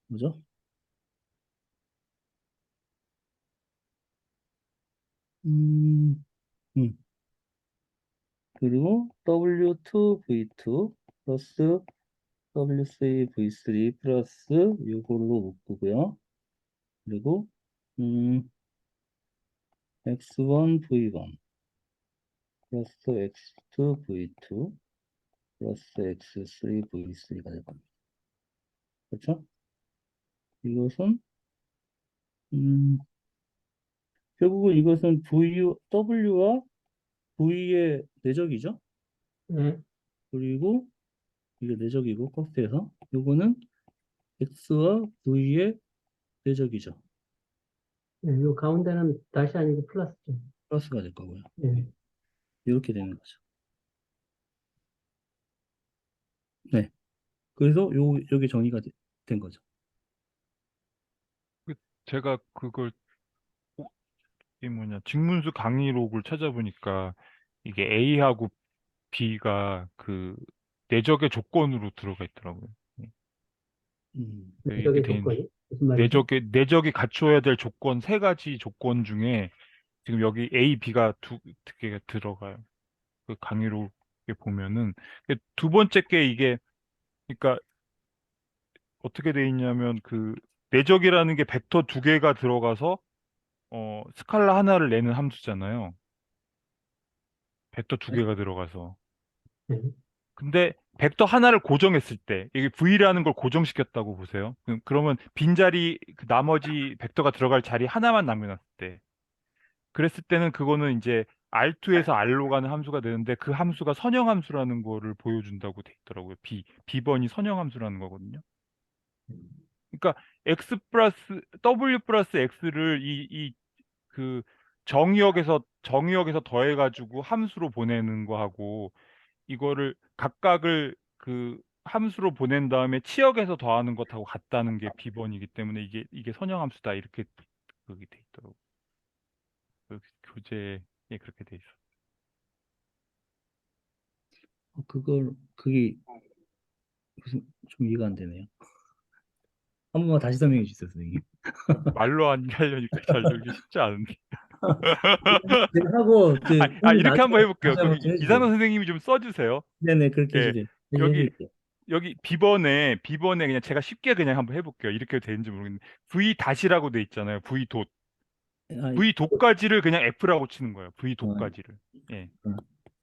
뭐죠? 음, 그리고 W2, V2 플러스 W3, V3 플러스 요걸로 묶고요. 그리고 X1, V1 플러스 X2, V2 플러스 X3, V3가 될 겁니다. 그렇죠? 이것은 결국은 이것은 W와 V의 내적이죠. 네. 그리고 이게 내적이고 꺽쇠에서 요거는 X와 V의 내적이죠. 예, 요 가운데는 다시 아니고 플러스죠. 플러스가 될 거고요. 예. 이렇게 되는 거죠. 네. 그래서 여기 정의가 된 거죠. 제가 그걸 이 직문수 강의록을 찾아보니까 이게 A하고 B가 그 내적의 조건으로 들어가 있더라고요. 예. 이게 내적의 돼 있는 조건이 무슨 말이죠? 내적이 갖춰야 될 조건 세 가지 조건 중에 지금 여기 A, B가 두 개가 들어가요. 그 강의로 보면은 두 번째 게 이게 그러니까 어떻게 돼 있냐면 그 내적이라는 게 벡터 두 개가 들어가서 스칼라 하나를 내는 함수잖아요. 벡터 두 개가 들어가서. 네. 근데 벡터 하나를 고정했을 때 이게 V라는 걸 고정시켰다고 보세요. 그러면 빈자리 그 나머지 벡터가 들어갈 자리 하나만 남겨놨을 때 그랬을 때는 그거는 이제 R2에서 R로 가는 함수가 되는데 그 함수가 선형함수라는 거를 보여준다고 돼 있더라고요. B번이 선형함수라는 거거든요. 그러니까 X 플러스 W 플러스 X를 그 정의역에서 더해가지고 함수로 보내는 거하고 이거를 각각을 그 함수로 보낸 다음에 치역에서 더하는 것하고 같다는 게 B번이기 때문에 이게 선형함수다 이렇게 그게 돼 있더라고요. 그 교재에 그렇게 돼 있어. 그게 무슨 좀 이해가 안 되네요. 한 번만 다시 설명해 주세요, 선생님. 말로 하려니까 잘 들기 쉽지 않은데. 제가 하고 선생님 이렇게 한번 나중에 해볼게요. 다시 한번 거기 좀 해주세요. 이상원 선생님이 좀 써주세요. 네네, 그렇게 예, 해주세요. 다시 여기 해드릴게요. B번에 그냥 제가 쉽게 그냥 한번 해볼게요. 이렇게 되는지 모르겠는데 V 다시라고 돼 있잖아요. V 돛. 아, V 돛까지를 그냥 F라고 치는 거예요. V 어, 돛까지를. 예. 어.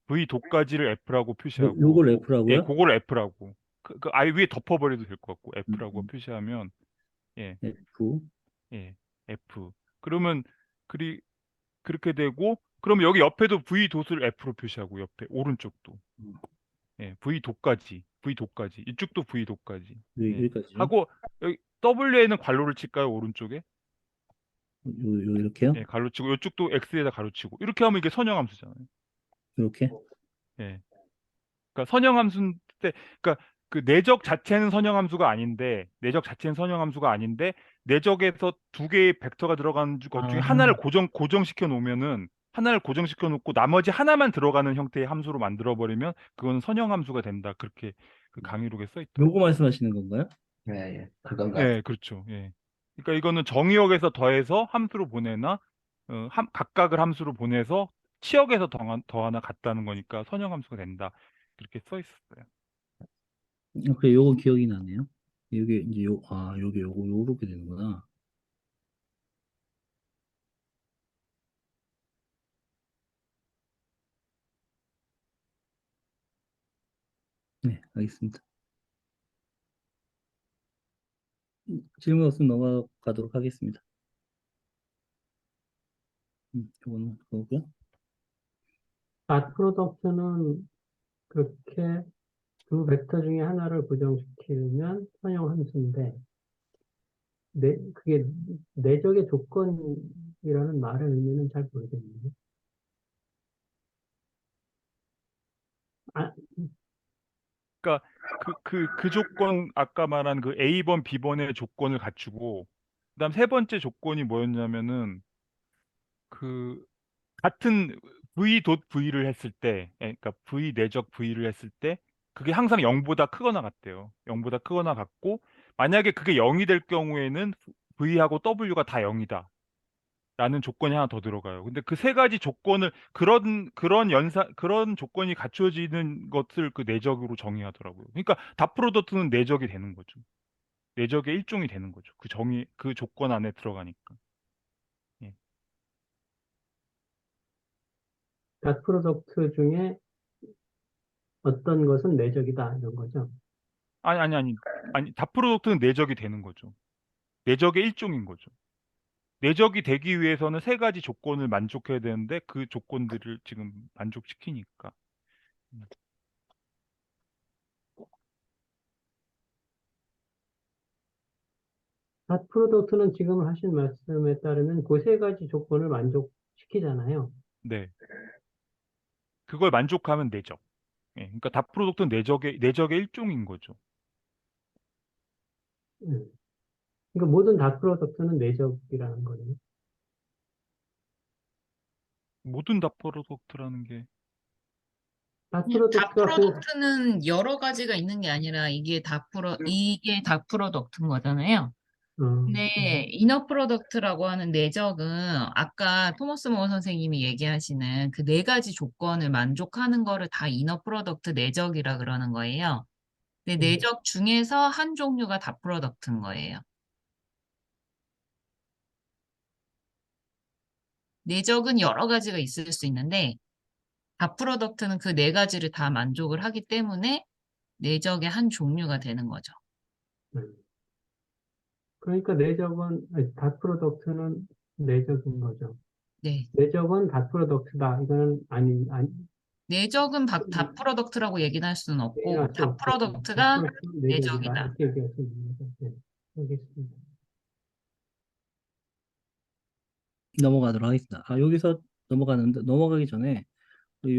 V 돛까지를 F라고 표시하고 요걸 F라고요? 그걸 F라고. 그 아예 위에 덮어버려도 될 것 같고 F라고 음, 표시하면 예, F. 예, F. 그러면 그리 그렇게 되고 그러면 여기 옆에도 V 돛을 F로 표시하고 옆에 오른쪽도 예, V 돛까지 이쪽도 V 돛까지 예. 여기까지요? 하고 여기 W에는 괄호를 칠까요? 오른쪽에 이렇게요? 예, 가로 치고 이쪽도 X에다 가로 치고 이렇게 하면 이게 선형함수잖아요. 이렇게? 예. 그러니까 선형함수인데, 그러니까 그 내적 자체는 선형함수가 아닌데 내적에서 두 개의 벡터가 들어가는 것 중에 아, 고정시켜 놓으면은 하나를 고정시켜 놓고 나머지 하나만 들어가는 형태의 함수로 만들어 버리면 그건 선형함수가 된다. 그렇게 그 강의록에 써 요거 있더라고요. 말씀하시는 건가요? 예, 예, 그건 것 같아요. 예, 그렇죠. 예. 그러니까 이거는 정의역에서 더해서 함수로 보내나 각각을 함수로 보내서 치역에서 더하나 같다는 거니까 선형함수가 된다. 그렇게 써 있었어요. 그래, 요거 기억이 나네요. 이게 이제 요렇게 되는구나. 네, 알겠습니다. 질문 없으면 넘어가도록 하겠습니다. 요거는 그거고요. 닷 프로덕트는 그렇게 두 벡터 중에 하나를 고정시키면 선형 함수인데 그게 내적의 조건이라는 말의 의미는 잘 모르겠네요. 아, 그러니까 그 조건 아까 말한 그 A번, B번의 조건을 갖추고 그다음 세 번째 조건이 뭐였냐면은 그 같은 V 돛 V를 했을 때, 그러니까 V 내적 V를 했을 때 그게 항상 0보다 크거나 같대요. 0보다 크거나 같고 만약에 그게 0이 될 경우에는 V하고 W가 다 0이다. 라는 조건이 하나 더 들어가요. 근데 그 세 가지 조건을 그런 조건이 갖춰지는 것을 그 내적으로 정의하더라고요. 그러니까 닷프로덕트는 내적이 되는 거죠. 내적의 일종이 되는 거죠. 그 조건 안에 들어가니까. 예. 닷 프로덕트 중에 어떤 것은 내적이다 이런 거죠. 아니, 닷프로덕트는 내적이 되는 거죠. 내적의 일종인 거죠. 내적이 되기 위해서는 세 가지 조건을 만족해야 되는데 그 조건들을 지금 만족시키니까. 음. 닷 프로덕트는 지금 하신 말씀에 따르면 그 세 가지 조건을 만족시키잖아요. 네. 그걸 만족하면 내적. 예. 그러니까 닷프로덕트는 내적의 일종인 거죠. 음. 그러니까 모든 닷 프로덕트는 내적이라는 거네요. 모든 닷프로덕트라는 게 다 다 프로덕트가 그, 프로덕트는 여러 가지가 있는 게 아니라 이게 다 프로덕트인 거잖아요. 근데 이너 프로덕트라고 하는 내적은 아까 토머스 모어 선생님이 얘기하시는 그 네 가지 조건을 만족하는 거를 다 이너 프로덕트 내적이라 그러는 거예요. 근데 내적 중에서 한 종류가 다 프로덕트인 거예요. 내적은 여러 가지가 있을 수 있는데 다 프로덕트는 그 네 가지를 다 만족을 하기 때문에 내적의 한 종류가 되는 거죠. 그러니까 내적은, 다 프로덕트는 내적인 거죠. 네. 내적은 다 프로덕트다. 이거는 아니, 내적은 다 프로덕트라고 얘기는 할 수는 없고 얘기할 수 다 없고, 다 프로덕트가 프로덕트는 내적이다. 내적이다. 이렇게 얘기할 수 있는 거죠. 네, 알겠습니다. 넘어가도록 하겠습니다. 여기서 넘어가기 전에 그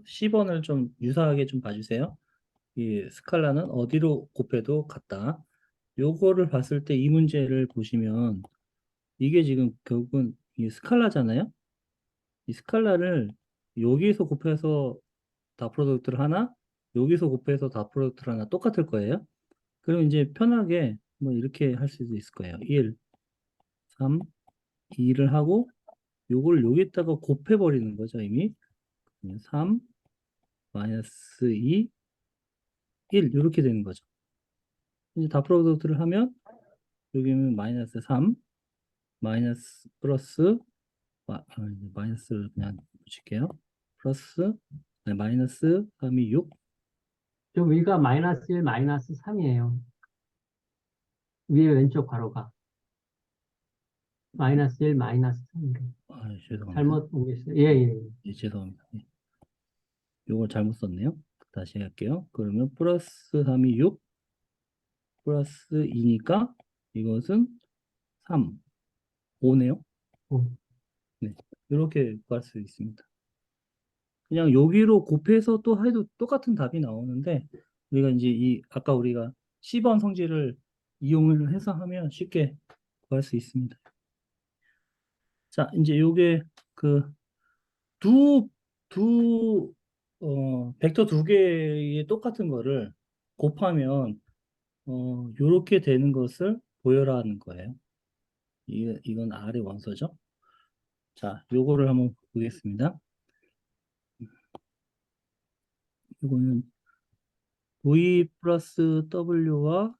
10번을 좀 유사하게 좀 봐주세요. 이 스칼라는 어디로 곱해도 같다. 요거를 봤을 때 이 문제를 보시면 이게 지금 결국은 이 스칼라잖아요. 이 스칼라를 여기서 곱해서 다 프로덕트를 하나, 여기서 곱해서 다 프로덕트를 하나 똑같을 거예요. 그럼 이제 편하게 뭐 이렇게 할 수도 있을 거예요. 1, 3, 2를 하고 요걸 여기다가 곱해 버리는 거죠, 이미. 3, 마이너스 2, 1 이렇게 되는 거죠. 이제 다 프로덕트를 하면 여기는 마이너스 3, 마이너스 플러스 마이너스를 그냥 붙일게요. 플러스 마이너스 3이 6. 저 위가 마이너스 1, 마이너스 3이에요. 위에 왼쪽 괄호가. 마이너스 1, 마이너스 3이에요. 죄송합니다. 잘못 옮겼어요. 예. 예, 죄송합니다. 예. 요걸 잘못 썼네요. 다시 할게요. 그러면 플러스 3이 6, 플러스 2니까 이것은 3, 5네요. 네, 이렇게 구할 수 있습니다. 그냥 여기로 곱해서 또 해도 똑같은 답이 나오는데 우리가 이제 아까 우리가 10번 성질을 이용을 해서 하면 쉽게 구할 수 있습니다. 자, 이제 요게 그 벡터 두 개의 똑같은 거를 곱하면 요렇게 되는 것을 보여라는 거예요. 이건 R의 원소죠. 자, 요거를 한번 보겠습니다. 이거는 V 플러스 W와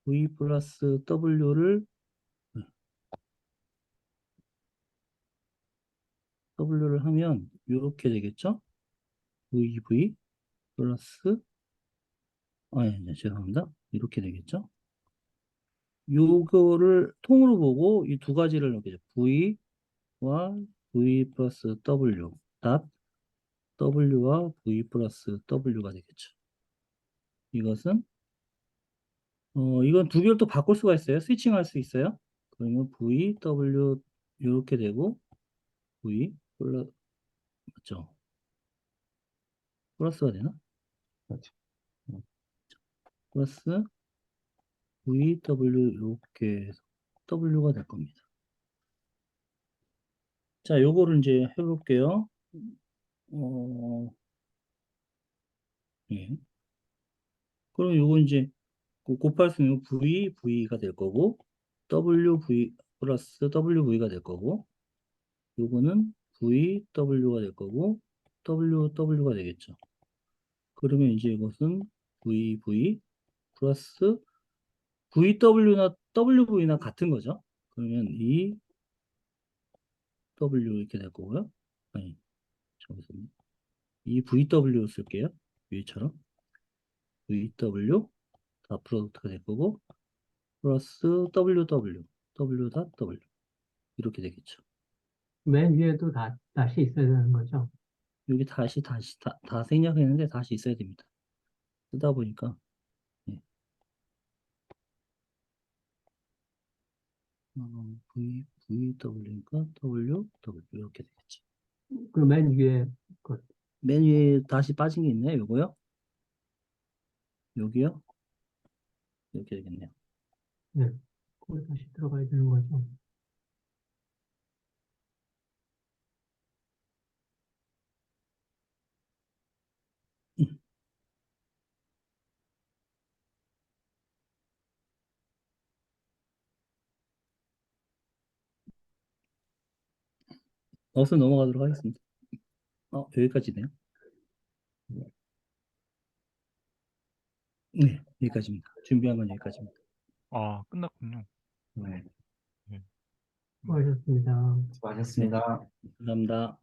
V 플러스 W를 하면 이렇게 되겠죠? VV 플러스 죄송합니다. 이렇게 되겠죠? 요거를 통으로 보고 이 두 가지를 넣겠죠. V와 V 플러스 W 닷 W와 V 플러스 W가 되겠죠. 이것은 이건 두 개를 또 바꿀 수가 있어요. 스위칭할 수 있어요. 그러면 V, W 이렇게 되고 V 맞죠? 플러스가 되나? 그렇죠. 플러스 V, W 이렇게 해서 W가 될 겁니다. 자, 요거를 이제 해볼게요. 예. 그럼 요거 이제 곱할 수 있는 V가 될 거고 WV 플러스 WV가 될 거고 요거는 VW가 될 거고 WW가 되겠죠. 그러면 이제 이것은 VV 플러스 VW나 WV나 같은 거죠. 그러면 이 W 이렇게 될 거고요. 아니, 잠시만요. 이 VW 쓸게요. 위처럼 VW 다 프로덕트가 될 거고 플러스 WW W 닷 W 이렇게 되겠죠. 맨 위에도 다시 있어야 되는 거죠. 여기 다 생략했는데 다시 있어야 됩니다. 쓰다 보니까 예. VW니까 W 이렇게 되겠죠. 그 맨 위에 것. 맨 위에 다시 빠진 게 있네요. 요거요. 여기요. 이렇게 되겠네요. 네. 거기 다시 들어가야 되는 거죠. 어서 넘어가도록 하겠습니다. 여기까지네요. 네, 여기까지입니다. 준비한 건 여기까지입니다. 아, 끝났군요. 네, 네. 수고하셨습니다. 수고하셨습니다. 감사합니다.